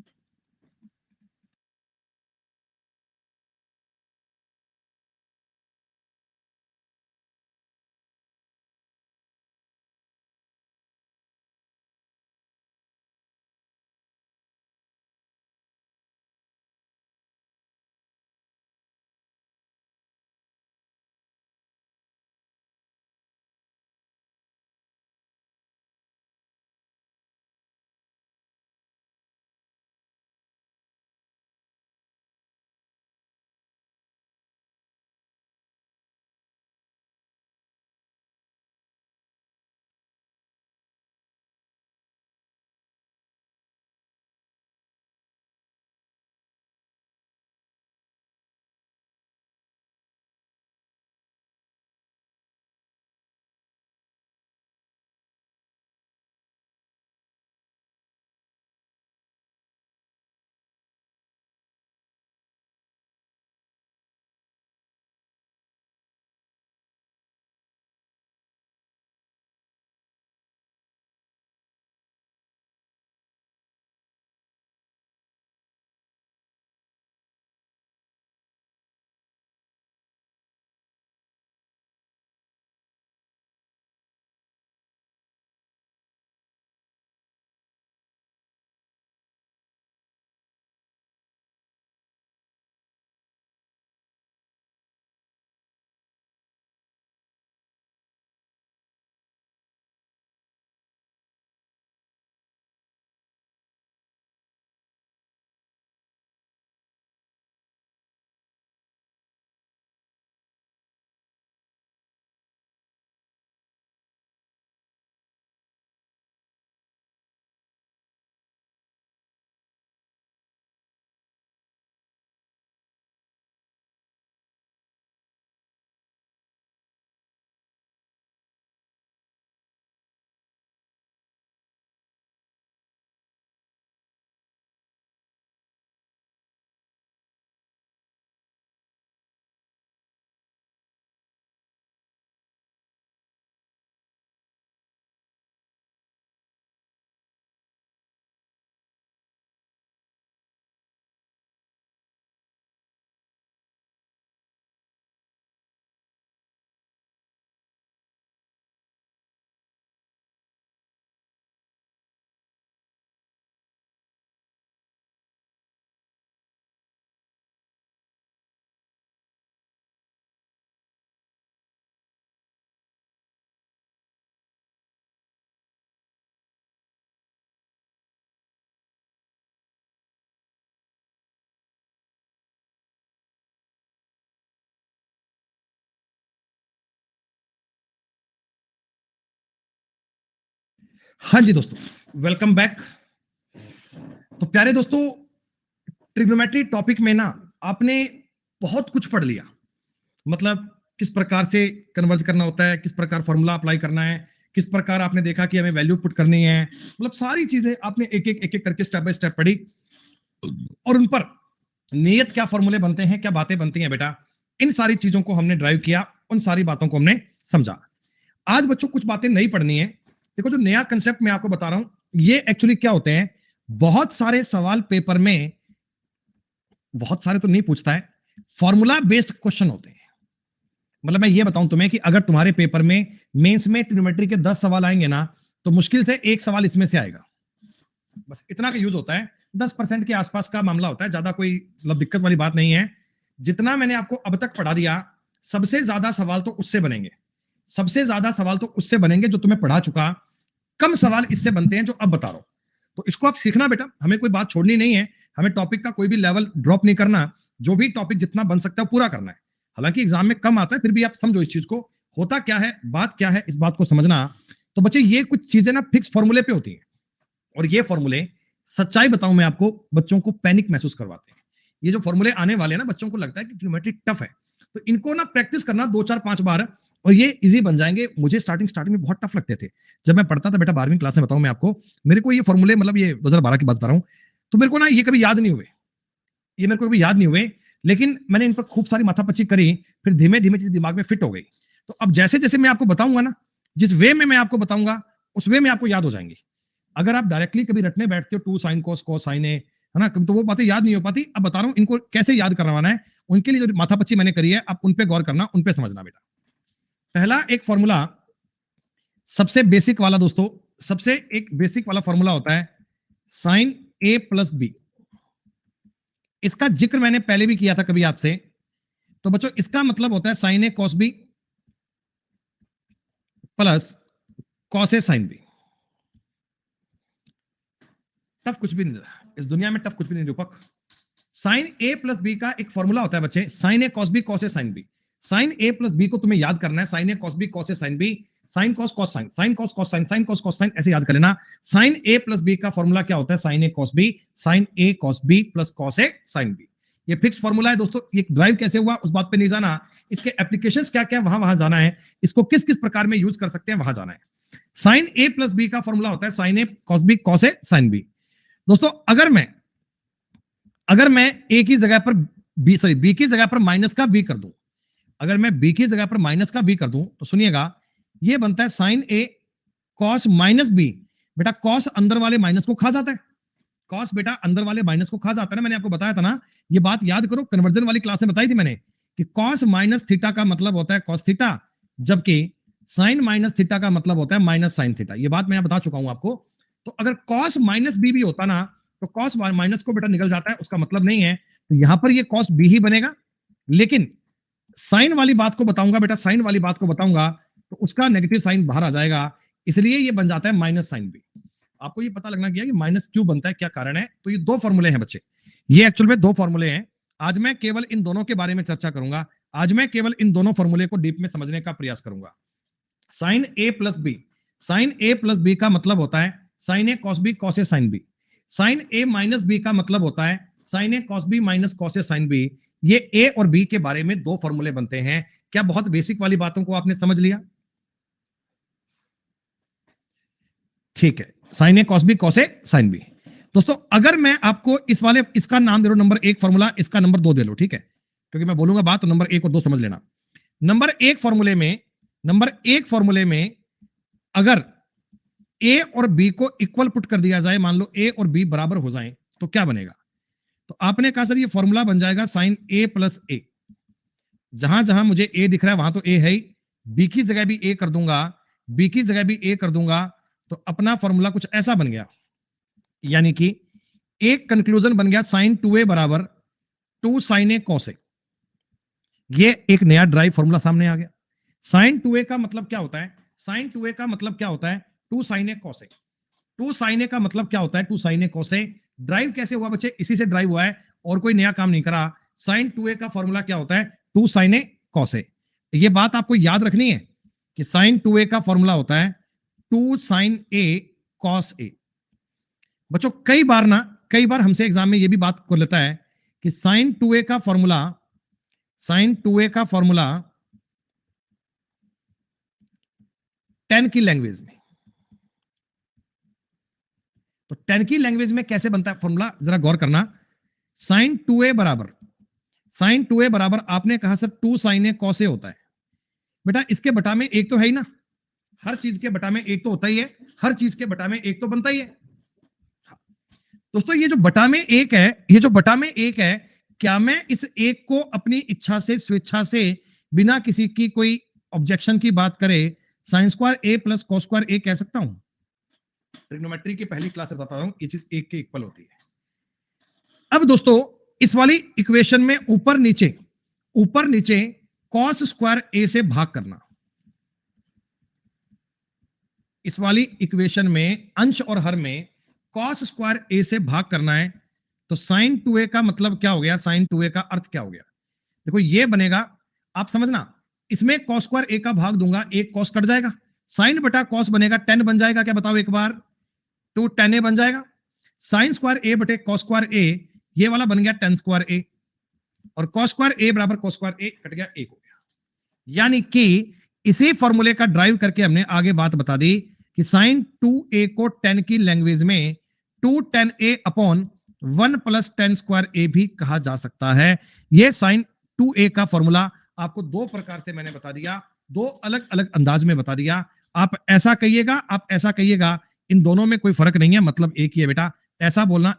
हाँ जी दोस्तों, वेलकम बैक। तो प्यारे दोस्तों, ट्रिग्नोमेट्री टॉपिक में ना आपने बहुत कुछ पढ़ लिया। मतलब किस प्रकार से कन्वर्ज करना होता है, किस प्रकार फॉर्मूला अप्लाई करना है, किस प्रकार आपने देखा कि हमें वैल्यू पुट करनी है। मतलब सारी चीजें आपने एक एक करके स्टेप बाय स्टेप पढ़ी और उन पर नियत क्या फॉर्मूले बनते हैं, क्या बातें बनती हैं बेटा, इन सारी चीजों को हमने ड्राइव किया, उन सारी बातों को हमने समझा। आज बच्चों कुछ बातें नई पढ़नी है। देखो, जो नया कंसेप्ट मैं आपको बता रहा हूं, ये एक्चुअली क्या होते हैं, बहुत सारे सवाल पेपर में, बहुत सारे तो नहीं पूछता है, फॉर्मूला बेस्ड क्वेश्चन होते हैं। मतलब मैं ये बताऊं तुम्हें कि अगर तुम्हारे पेपर में मेंस में ट्रिग्नोमेट्री के 10 सवाल आएंगे ना, तो मुश्किल से एक सवाल इसमें से आएगा। बस इतना का यूज होता है, 10% के आसपास का मामला होता है, ज्यादा कोई मतलब दिक्कत वाली बात नहीं है। जितना मैंने आपको अब तक पढ़ा दिया, सबसे ज्यादा सवाल तो उससे बनेंगे, सबसे ज्यादा सवाल तो उससे बनेंगे जो तुम्हें पढ़ा चुका। कम सवाल इससे बनते हैं जो अब बता रहा हूं। तो इसको आप सीखना बेटा, हमें कोई बात छोड़नी नहीं है, हमें टॉपिक का कोई भी लेवल ड्रॉप नहीं करना, जो भी टॉपिक जितना बन सकता है पूरा करना है। हालांकि एग्जाम में कम आता है, फिर भी आप समझो इस चीज को, होता क्या है, बात क्या है, इस बात को समझना। तो बच्चे, ये कुछ चीजें ना फिक्स फॉर्मूले पे होती हैं, और ये फॉर्मूले, सच्चाई बताऊं मैं आपको, बच्चों को पैनिक महसूस करवाते हैं। ये जो फॉर्मूले आने वाले हैं ना, बच्चों को लगता है कि ट्रिग्नोमेट्री टफ है, तो इनको ना प्रैक्टिस करना 2 4 5 बार, और ये इजी बन जाएंगे। मुझे स्टार्टिंग में बहुत टफ लगते थे जब मैं पढ़ता था बेटा, 12वीं क्लास में बताऊं मैं आपको। मेरे को ये फॉर्मूले, मतलब ये 2012 की बात बता रहा हूं, तो मेरे को ना ये कभी याद नहीं हुए, ये मेरे को कभी याद नहीं हुए, लेकिन मैंने इन पर खूब सारी माथापच्ची करी, फिर धीमे धीमे चीज दिमाग में फिट हो गई। तो अब जैसे जैसे मैं आपको बताऊंगा ना, जिस वे में मैं आपको बताऊंगा, उस वे में आपको याद हो जाएंगे। अगर आप डायरेक्टली कभी रटने बैठते हो, 2 sin cos sin है ना, तो वो बातें याद नहीं हो पाती। अब बता रहा हूं इनको कैसे याद करवाना है, उनके लिए जो माथापच्ची मैंने करी है, आप उन पे गौर करना, उन पे समझना बेटा। पहला एक फॉर्मूला, सबसे बेसिक वाला दोस्तों, सबसे एक बेसिक वाला फॉर्मूला होता है साइन ए प्लस बी। इसका जिक्र मैंने पहले भी किया था कभी आपसे। तो बच्चों, इसका मतलब होता है sine a cos b plus cos a sine B. Tough कुछ भी नहीं, इस दुनिया में टफ कुछ भी नहीं रूपक। साइन ए प्लस बी का एक फॉर्मूला होता है बच्चे, sine a cos b cos a sine b. Sine a plus b को तुम्हें याद करना है, sine a cos b cos a sine b, sine cos cos sine, sine cos cos sine, sine cos cos sine, ऐसे याद कर लेना। Sine a plus b का फॉर्मूला क्या होता है, sine a cos b, sine a cos b plus cos a sine b. ये fix formula है दोस्तों। ये ड्राइव कैसे हुआ उस बात पे नहीं जाना, इसके एप्लीकेशंस क्या क्या वहां वहां जाना है, इसको किस किस प्रकार में यूज कर सकते हैं वहां जाना है। साइन ए प्लस बी का फॉर्मूला होता है sine a cos b cos a sine B. दोस्तों, अगर मैं ए की जगह पर बी की जगह पर माइनस का बी कर दूं, अगर मैं बी की जगह पर माइनस का बी कर दूं, तो सुनिएगा, ये बनता है sine a cos minus B. बेटा, कॉस अंदर वाले माइनस को खा जाता है, कॉस बेटा अंदर वाले माइनस को खा जाता है ना, मैंने आपको बताया था ना, ये बात याद करो, कन्वर्जन वाली क्लास में बताई थी मैंने कि कॉस माइनस थीटा का मतलब होता है कॉस थीटा, जबकि साइन माइनस थीटा का मतलब होता है माइनस साइन थीटा। ये बात मैं बता चुका हूं आपको। तो अगर कॉस माइनस बी भी होता ना, तो कॉस माइनस को बेटा निकल जाता है, उसका मतलब नहीं है, तो यहां पर ये कॉस बी ही बनेगा। लेकिन साइन वाली बात को बताऊंगा बेटा, साइन वाली बात को बताऊंगा, तो उसका नेगेटिव साइन बाहर आ जाएगा, इसलिए ये बन जाता है माइनस साइन बी। आपको ये पता लगना गया कि माइनस क्यों बनता है, क्या कारण है। तो ये 2 फॉर्मूले हैं बच्चे, ये एक्चुअल में 2 फॉर्मूले हैं। आज मैं केवल इन दोनों के बारे में चर्चा करूंगा, आज मैं केवल इन दोनों फॉर्मूले को डीप में समझने का प्रयास करूंगा। Sign a plus B, sine a plus b का मतलब होता है sine a cos b cos a sine b. Sine A minus b का मतलब होता है sine a cos b minus cos a sine b. ये ए और बी के बारे में 2 फॉर्मूले बनते हैं। क्या बहुत बेसिक वाली बातों को आपने समझ लिया? ठीक है, sine a cos b cos a sine B. दोस्तों, अगर मैं आपको इस वाले, इसका नाम दे लो नंबर 1 फॉर्मूला, इसका नंबर 2 दे लो, ठीक है, क्योंकि मैं बोलूंगा बात, तो नंबर 1 और 2 समझ लेना। नंबर 1 फॉर्मूले में अगर ए और बी को इक्वल पुट कर दिया जाए, मान लो ए और बी बराबर हो जाएं, तो क्या बनेगा? तो आपने कहा सर ये फॉर्मूला बन जाएगा साइन ए प्लस ए। जहां जहां मुझे ए दिख रहा है वहां तो ए है ही, बी की जगह भी ए कर दूंगा, बी की जगह भी ए कर दूंगा, तो अपना फॉर्मूला कुछ ऐसा बन गया, यानी कि एक कंक्लूजन बन गया, साइन 2a बराबर 2 साइन ए कॉस ए। ये एक नया ड्राइव फॉर्मूला सामने आ गया। साइन 2a का मतलब क्या होता है? साइन 2a का मतलब क्या होता है? 2 sign a cos A. 2 sign ए का मतलब क्या होता है? 2 sign a cos A. Drive कैसे हुआ बच्चे? इसी से ड्राइव हुआ है, और कोई नया काम नहीं करा। साइन 2a का फॉर्मूला क्या होता है? 2 साइन ए कॉस ए। ये बात आपको याद रखनी है कि साइन 2a का फॉर्मूला होता है 2 साइन ए कॉस ए। बच्चों कई बार हमसे एग्जाम में ये भी बात कर लेता है कि साइन 2a का फॉर्मूला tan की लैंग्वेज में, तो tan की लैंग्वेज में कैसे बनता है फॉर्मूला, जरा गौर करना। साइन 2a बराबर आपने कहा sir 2 sin a cos a होता है। बेटा इसके बटा में एक तो है ही ना, हर चीज के बटा में एक तो होता ही है, हर चीज के बटा में एक तो बनता ही है। दोस्तों ये जो बटा में एक है, क्या मैं इस एक को अपनी इच्छा से, स्वेच्छा से, बिना किसी की कोई ऑब्जेक्शन की बात करे साइन स्क्वायर ए प्लस कॉस स्क्वायर ए कह सकता हूं? ट्रिग्नोमेट्री की पहली क्लास बताता हूं, ये चीज एक के इक्वल होती है। अब दोस्तों इस वाली इक्वेशन में ऊपर नीचे कॉस स्क्वायर ए से भाग करना। इस वाली इक्वेशन में अंश और हर में कॉस स्क्वायर ए से भाग करना है, तो साइन 2a का मतलब क्या हो गया, साइन 2a का अर्थ क्या हो गया? देखो ये बनेगा, आप समझना, इसमें कॉस स्क्वायर ए का भाग दूंगा, एक कॉस कट जाएगा, साइन बटा कॉस बनेगा, tan बन जाएगा, क्या बताओ एक बार, 2 tan a बन जाएगा। साइन स्क्वायर ए बटे कॉस स्क्वायर ए, ये वाला बन गया tan स्क्वायर ए, और कॉस स्क्वायर ए बराबर कॉस स्क्वायर ए कट गया, एक हो गया। यानी कि इसी फॉर्मूले का ड्राइव करके हमने आगे बात बता दी कि साइन 2a को tan की लैंग्वेज में 2 tan a upon 1 plus tan square a भी कहा जा सकता है। यह साइन 2a का फॉर्मूला आपको दो प्रकार से मैंने बता दिया, दो अलग अलग अंदाज में बता दिया। आप ऐसा कहिएगा, आप ऐसा कहिएगा, इन दोनों में कोई फर्क नहीं है, मतलब एक ही है बेटा। ऐसा बोलना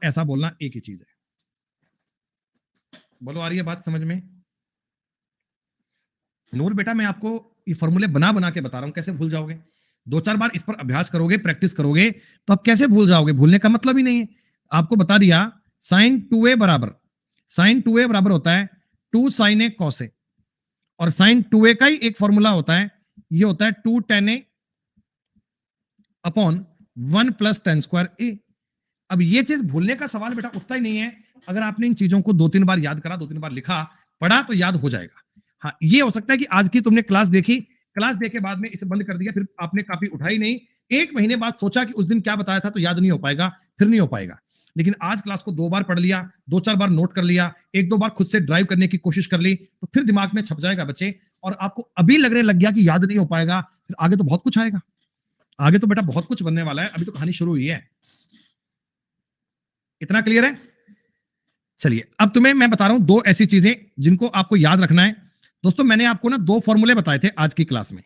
एक ही चीज है। बोलो आ रही है बात समझ में? नूर बेटा मैं आपको ये फॉर्मूले बना बना के बता रहा हूं, कैसे भूल जाओगे? 2-4 बार इस पर अभ्यास करोगे, प्रैक्टिस करोगे, तो आप कैसे भूल जाओगे? भूलने का मतलब ही नहीं है। आपको बता दिया साइन 2a बराबर होता है 2 sin a cos a, और साइन 2a का ही एक फॉर्मूला होता है, ये होता है 2 tan a upon 1 plus tan square a। अब ये चीज भूलने का सवाल बेटा उठता ही नहीं है। अगर आपने इन चीजों को 2-3 बार याद करा, 2-3 बार लिखा पढ़ा, तो याद हो जाएगा। हाँ ये हो सकता है कि आज की तुमने क्लास देखी, क्लास देखे बाद में इसे बंद कर दिया, फिर आपने कॉपी उठाई नहीं, 1 महीने बाद सोचा कि उस दिन क्या बताया था, तो याद नहीं हो पाएगा, फिर नहीं हो पाएगा। लेकिन आज क्लास को 2 बार पढ़ लिया, 2-4 बार नोट कर लिया, 1-2 बार खुद से ड्राइव करने की कोशिश कर ली, तो फिर दिमाग में छप जाएगा बच्चे। और आपको अभी लगने लग गया कि याद नहीं हो पाएगा, फिर आगे तो बहुत कुछ आएगा, आगे तो बेटा बहुत कुछ बनने वाला है, अभी तो कहानी शुरू हुई है। इतना क्लियर है? चलिए अब तुम्हें मैं बता रहा हूं 2 ऐसी चीजें जिनको आपको याद रखना है। दोस्तों मैंने आपको ना 2 फॉर्मूले बताए थे आज की क्लास में।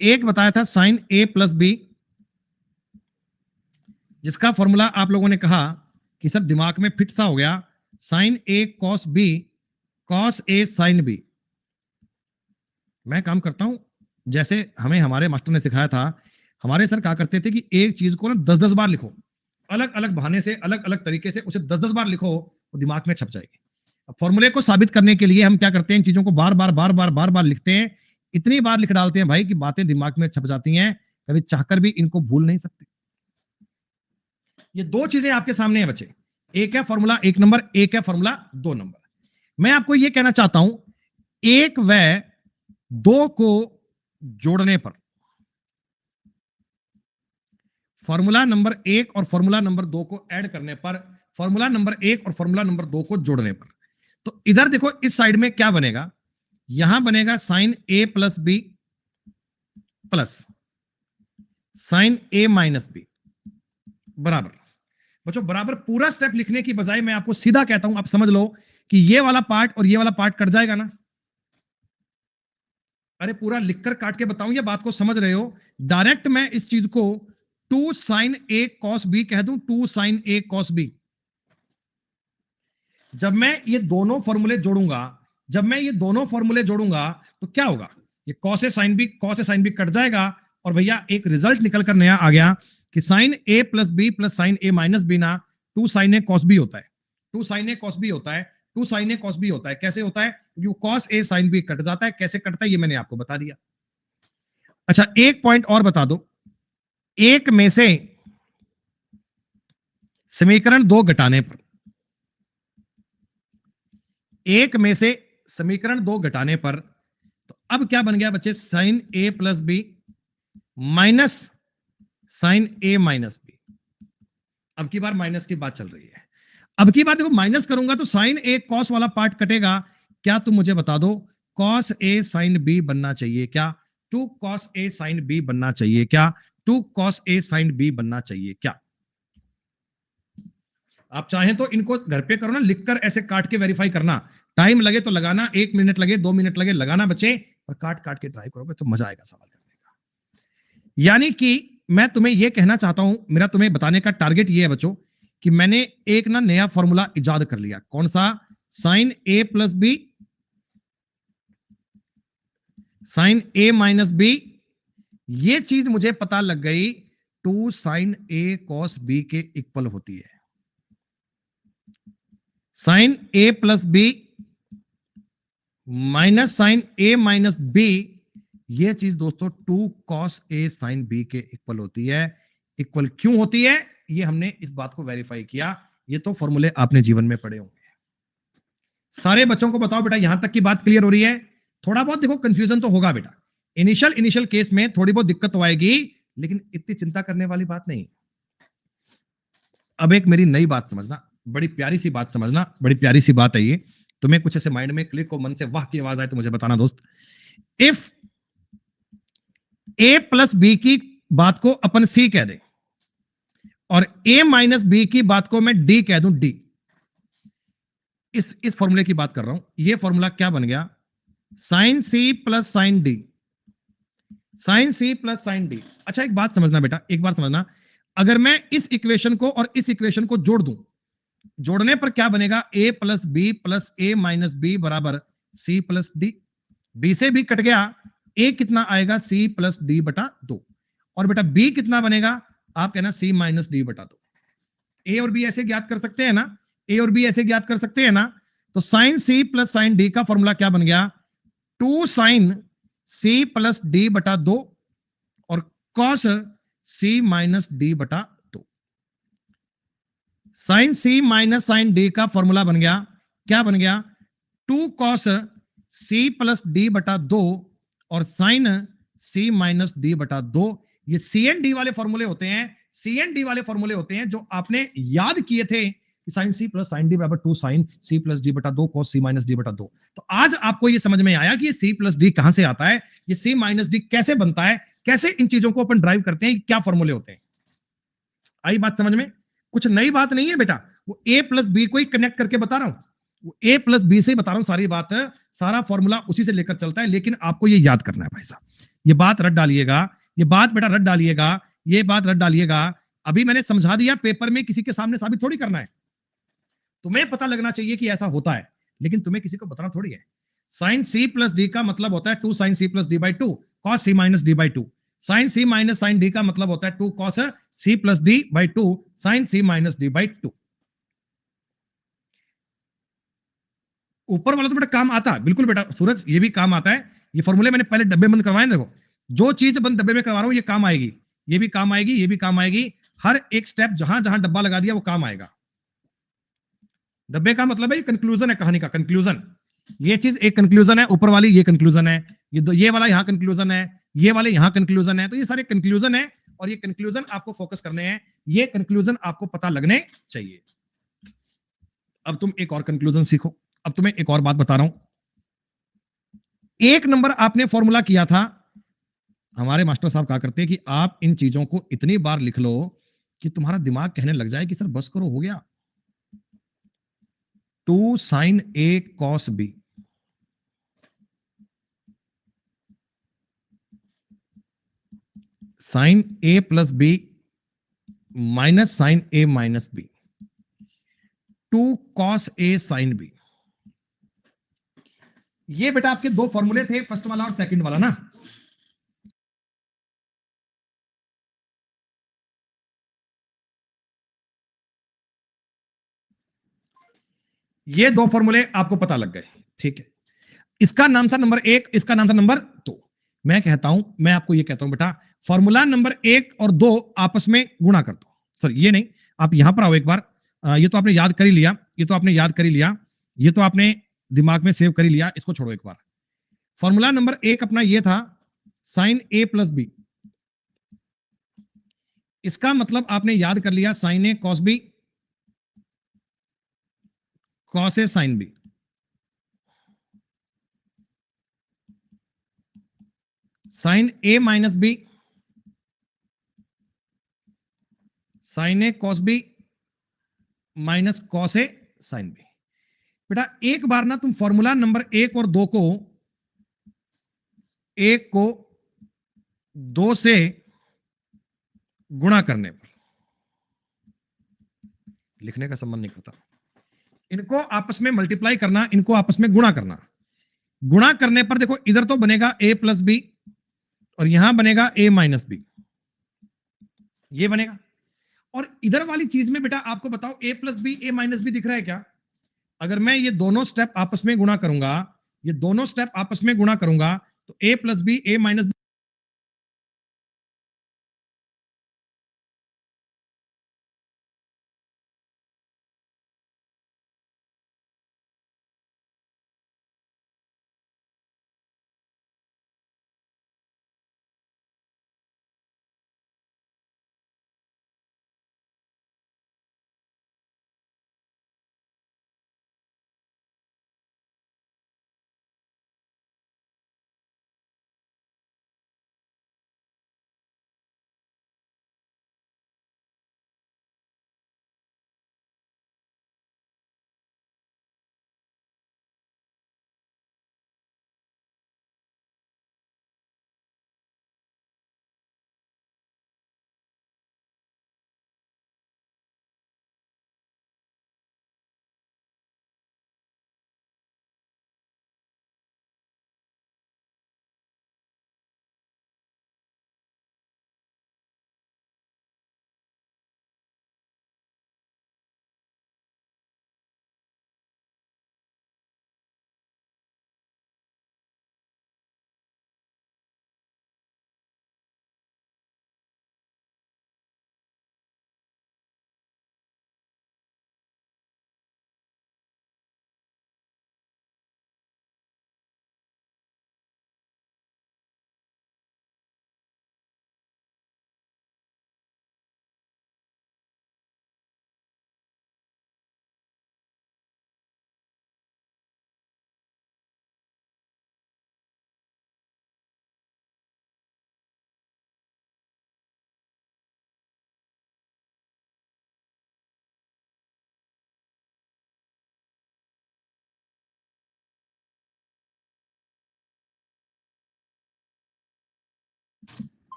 एक बताया था साइन a प्लस बी, जिसका फॉर्मूला आप लोगों ने कहा कि सर दिमाग में फिट सा हो गया, sine a cos b cos a sine b। मैं काम करता हूं जैसे हमें हमारे मास्टर ने सिखाया था। हमारे सर कहा करते थे कि एक चीज को ना 10-10 बार लिखो, अलग अलग बहाने से, अलग अलग तरीके से उसे 10-10 बार लिखो, वो दिमाग में छप जाएगी। अब फॉर्मूले को साबित करने के लिए हम क्या करते हैं, इन चीजों को बार बार लिखते हैं, इतनी बार लिख डालते हैं भाई कि बातें दिमाग में छप जाती हैं, कभी चाहकर भी इनको भूल नहीं सकते। ये 2 चीजें आपके सामने हैं बच्चे, एक है फॉर्मूला 1 नंबर, एक है फॉर्मूला 2 नंबर। मैं आपको यह कहना चाहता हूं, 1 व 2 को जोड़ने पर, फॉर्मूला नंबर 1 और फॉर्मूला नंबर 2 को ऐड करने पर, फॉर्मूला नंबर 1 और फॉर्मूला नंबर 2 को जोड़ने पर, तो इधर देखो इस साइड में क्या बनेगा, यहां बनेगा sine a plus B plus sine a minus B बराबर। बच्चों बराबर पूरा स्टेप लिखने की बजाय मैं आपको सीधा कहता हूं, आप समझ लो कि ये वाला पार्ट और ये वाला पार्ट कट जाएगा ना। अरे पूरा लिखकर काट के बताऊं, ये बात को समझ रहे हो? डायरेक्ट मैं इस चीज को 2 sin a cos b कह दूं, 2 sin a cos b। जब मैं ये दोनों फॉर्मूले जोड़ूंगा, तो क्या होगा, ये cos a sin b cut जाएगा, और भैया एक रिजल्ट निकल कर नया आ गया कि sin a plus B plus sine a minus B ना 2 sin a cos b होता है, 2 sin a cos b होता है, 2 sin a cos b होता है। कैसे होता है? जो cos a sin b cut जाता है, कैसे कटता है ये मैंने आपको बता दिया। अच्छा एक पॉइंट और बता दो, एक में से समीकरण 2 घटाने पर, एक में से समीकरण 2 घटाने पर, तो अब क्या बन गया बच्चे, sine a plus B minus sine A minus B. अब की बार माइनस की बात चल रही है। अब की बार देखो माइनस करूंगा तो साइन ए कॉस वाला पार्ट कटेगा। क्या तुम मुझे बता दो, कॉस ए साइन बी बनना चाहिए क्या? 2 कॉस ए साइन बी बनना चाहिए क्या? 2 कॉस ए साइन बी बनना चाहिए क्या? आप चाहें तो इनको घर पे करो ना, लिखकर ऐसे काट के वेरीफाई करना। टाइम लगे तो लगाना, 1 मिनट लगे 2 मिनट लगे लगाना बच्चे, और काट काट के ट्राई करोगे तो मजा आएगा सवाल करने का। यानी कि मैं तुम्हें यह कहना चाहता हूं, मेरा तुम्हें बताने का टारगेट यह है बच्चों कि मैंने एक ना नया फॉर्मूला इजाद कर लिया। कौन सा? Sign a plus B, sine A minus B. ये चीज मुझे पता लग गई, 2 साइन ए कॉस बी के इक्वल होती है। Sine a plus B minus sine A minus B, ये चीज दोस्तों 2 कॉस ए साइन बी के इक्वल होती है। इक्वल क्यों होती है, ये हमने इस बात को वेरीफाई किया। ये तो फॉर्मूले आपने जीवन में पढ़े होंगे। सारे बच्चों को बताओ बेटा, यहां तक की बात क्लियर हो रही है? थोड़ा बहुत देखो कंफ्यूजन तो होगा बेटा, इनिशियल केस में थोड़ी बहुत दिक्कत तो आएगी, लेकिन इतनी चिंता करने वाली बात नहीं। अब एक मेरी नई बात समझना, बड़ी प्यारी सी बात समझना, बड़ी प्यारी सी बात है ये। तुम्हें कुछ ऐसे माइंड में क्लिक हो, मन से वाह की आवाज आए तो मुझे बताना दोस्त। इफ ए प्लस बी की बात को अपन सी कह दें और ए माइनस बी की बात को मैं डी कह दूं, डी, इस फॉर्मूले की बात कर रहा हूं। ये फॉर्मूला क्या बन गया? Sine C plus sine D, sine C plus sine D. अच्छा एक बात समझना बेटा, एक बार समझना, अगर मैं इस इक्वेशन को और इस इक्वेशन को जोड़ दूं, जोड़ने पर क्या बनेगा? a plus B plus A minus B बराबर सी प्लस डी। बी से बी कट गया, a कितना आएगा? c प्लस डी बटा 2। और बेटा b कितना बनेगा? आप कहना c माइनस डी बटा 2। a और b ऐसे ज्ञात कर सकते हैं ना, a और b ऐसे ज्ञात कर सकते हैं ना। तो sine c plus sine D का फॉर्मूला क्या बन गया? 2 साइन c प्लस डी बटा 2 और कॉस c माइनस डी बटा 2। Sine c minus sine D का फॉर्मूला बन गया, क्या बन गया? 2 कॉस c प्लस डी बटा 2 और साइन c माइनस डी बटा 2। ये सी एन डी वाले फॉर्मूले होते हैं, सी एन डी वाले फॉर्मूले होते हैं जो आपने याद किए थे कि sine C plus sine D बराबर 2 साइन सी प्लस डी बटा 2 कॉस सी माइनस डी बटा 2। तो आज आपको ये समझ में आया कि ये सी प्लस डी कहां से आता है, ये सी माइनस डी कैसे बनता है, कैसे इन चीजों को अपन ड्राइव करते हैं, क्या फॉर्मूले होते हैं। आई बात समझ में? कुछ नई बात नहीं है बेटा, वो ए प्लस बी को ही कनेक्ट करके बता रहा हूं, वो ए प्लस बी से ही बता रहा हूं सारी बात, सारा फॉर्मूला उसी से लेकर चलता है। लेकिन आपको ये याद करना है भाई साहब, ये बात रट डालिएगा, ये बात बेटा रट डालिएगा, ये बात रट डालिएगा। अभी मैंने समझा दिया, पेपर में किसी के सामने साबित थोड़ी करना है। तुम्हें पता लगना चाहिए कि ऐसा होता है, लेकिन तुम्हें किसी को बताना थोड़ी है। साइन सी प्लस डी का मतलब होता है 2 sine C plus D by 2 cos C minus D by 2। Sine C minus sine D का मतलब होता है 2 cos C plus D by 2 sine C minus D by 2। ऊपर वाला तो बेटा काम आता है, बिल्कुल बेटा सूरज, ये भी काम आता है। ये फॉर्मूले मैंने पहले डब्बे बंद करवाए, देखो जो चीज बंद डब्बे में करवा रहा हूं ये काम आएगी, ये भी काम आएगी, ये भी काम आएगी। हर एक स्टेप जहां जहां डब्बा लगा दिया वो काम आएगा। डब्बे का मतलब है ये कंक्लूजन है, कहानी का कंक्लूजन। ये चीज एक कंक्लूजन है, ऊपर वाली ये कंक्लूजन है, ये वाला यहां कंक्लूजन है, ये वाले यहां कंक्लूजन है। तो ये सारे कंक्लूजन है और ये कंक्लूजन आपको फोकस करने हैं, ये कंक्लूजन आपको पता लगने चाहिए। अब तुम एक और कंक्लूजन सीखो। अब तुम्हें एक और बात बता रहा हूं। 1 नंबर आपने फॉर्मूला किया था, हमारे मास्टर साहब कहा करते हैं कि आप इन चीजों को इतनी बार लिख लो कि तुम्हारा दिमाग कहने लग जाए कि सर बस करो, हो गया। 2 sign a cos b, sine a plus B minus sine A minus B, 2 cos a sine b. ये बेटा आपके 2 फॉर्मूले थे, फर्स्ट वाला और सेकंड वाला ना। ये 2 फॉर्मूले आपको पता लग गए, ठीक है। इसका नाम था नंबर 1, इसका नाम था नंबर 2। मैं कहता हूं, मैं आपको ये कहता हूं बेटा, फॉर्मूला नंबर 1 और 2 आपस में गुणा कर दो। सर ये नहीं, आप यहां पर आओ एक बार। ये तो आपने याद कर ही लिया, ये तो आपने याद कर ही लिया, ये तो आपने दिमाग में सेव कर ही लिया, इसको छोड़ो एक बार। फॉर्मूला नंबर 1 अपना ये था, साइन ए प्लस बी, इसका मतलब आपने याद कर लिया sign a cos b cos a sine b. Sine A minus B sine a cos b minus cos a sine B. बेटा एक बार ना तुम फॉर्मूला नंबर 1 और 2 को 1 को 2 से गुणा करने पर, लिखने का संबंध नहीं करता, इनको आपस में मल्टीप्लाई करना, इनको आपस में गुणा करना। गुणा करने पर देखो इधर तो बनेगा a प्लस बी और यहां बनेगा a माइनस बी, ये बनेगा। और इधर वाली चीज में बेटा आपको बताओ a plus B a minus B दिख रहा है क्या? अगर मैं ये दोनों स्टेप आपस में गुणा करूंगा, ये दोनों स्टेप आपस में गुणा करूंगा तो a plus B a minus b,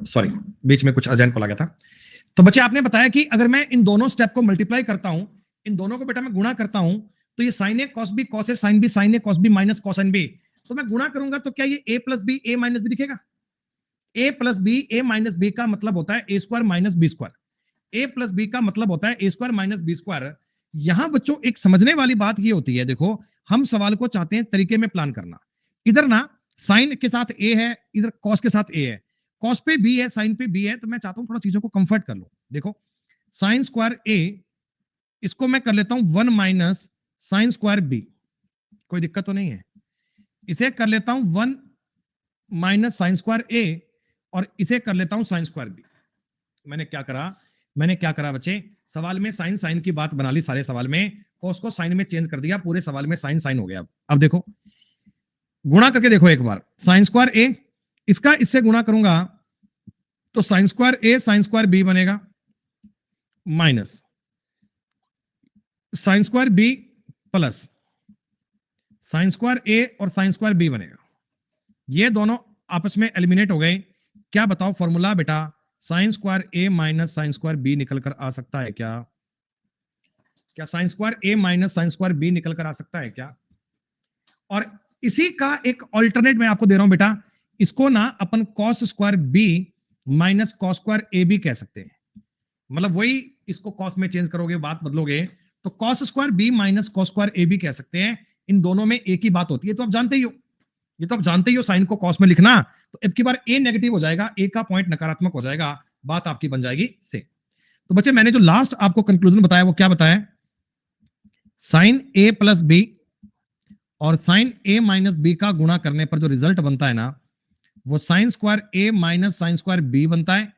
sorry बीच में कुछ अर्जेंट कॉल आ गया था। तो बच्चे आपने बताया कि अगर मैं इन दोनों स्टेप को मल्टीप्लाई करता हूं, इन दोनों को बेटा मैं गुणा करता हूं, तो ये sine a cos b cos a sine b sine a cos b minus cos n b, तो मैं गुणा करूंगा तो क्या ये a plus b a minus b दिखेगा? a plus b a minus b का मतलब होता है a square minus b square. a plus b का मतलब होता है a square minus b square. यहां बच्चों एक समझने वाली बात ये होती है, देखो हम सवाल को चाहते हैं तरीके में प्लान करना। इधर ना साइन के साथ a है, इधर कॉस के साथ a है, कॉस पे b है, साइन पे b है, तो मैं चाहता हूं थोड़ा चीजों को कंफर्ट कर लो। देखो साइन स्क्वायर a, इसको मैं कर लेता हूं 1 माइनस साइन स्क्वायर b, कोई दिक्कत तो नहीं है। इसे कर लेता हूं 1 माइनस साइन स्क्वायर a और इसे कर लेता हूं साइन स्क्वायर b। मैंने क्या करा बच्चे, सवाल में साइन साइन की बात बना ली, सारे सवाल में कॉस को साइन में चेंज कर दिया, पूरे सवाल में साइन साइन हो गया। अब देखो गुणा करके देखो एक बार, साइन स्क्वायर a इसका इससे गुणा करूंगा तो sine square a sine square b बनेगा minus sine square b plus sine square a और साइन स्क्वायर b बनेगा। ये दोनों आपस में एलिमिनेट हो गए। क्या बताओ फॉर्मूला बेटा, sine square a minus sine square b निकल कर आ सकता है क्या? क्या sine square a minus sine square b निकल कर आ सकता है क्या? और इसी का एक ऑल्टरनेट मैं आपको दे रहा हूं बेटा, इसको ना अपन cos square b minus cos square a भी कह सकते हैं। मतलब वही इसको कॉस में चेंज करोगे, बात बदलोगे तो cos square b minus cos square a भी कह सकते हैं। इन दोनों में एक ही बात होती है, तो आप जानते ही हो, ये तो आप जानते ही हो, साइन को कॉस में लिखना तो अब की बार ए नेगेटिव हो जाएगा, ए का पॉइंट नकारात्मक हो जाएगा, बात आपकी बन जाएगी से। तो बच्चे मैंने जो लास्ट आपको कंक्लूजन बताया वो क्या बताया, साइन ए प्लस बी और साइन ए माइनस बी का गुणा करने पर जो रिजल्ट बनता है ना, वो साइन स्क्वायर ए माइनस साइन स्क्वायर बी बनता है।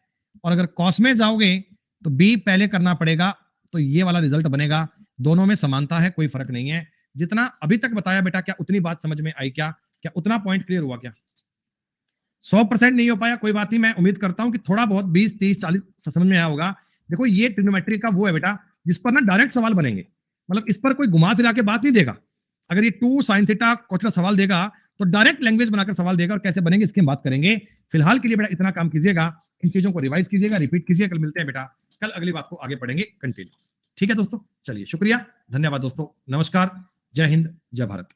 और अगर कॉस में जाओगे तो बी पहले करना पड़ेगा, तो ये वाला रिजल्ट बनेगा। दोनों में समानता है, कोई फर्क नहीं है। जितना अभी तक बताया बेटा, क्या उतनी बात समझ में आई? क्या उतना पॉइंट क्लियर हुआ? क्या 100% नहीं हो पाया? कोई बात नहीं, मैं उम्मीद करता हूं कि थोड़ा बहुत 20, 30, 40 समझ में आया होगा। देखो ये ट्रिग्नोमेट्री का वो है बेटा जिस पर ना डायरेक्ट सवाल बनेंगे, मतलब इस पर कोई घुमा फिरा के बात नहीं देगा। अगर ये 2 sin थीटा cos थीटा सवाल देगा तो डायरेक्ट लैंग्वेज बनाकर सवाल देगा, और कैसे बनेंगे इसकी हम बात करेंगे। फिलहाल के लिए बेटा इतना काम कीजिएगा, इन चीजों को रिवाइज कीजिएगा, रिपीट कीजिए। कल मिलते हैं बेटा, कल अगली बात को आगे पढ़ेंगे कंटिन्यू। ठीक है दोस्तों, चलिए शुक्रिया, धन्यवाद दोस्तों, नमस्कार, जय हिंद, जय भारत।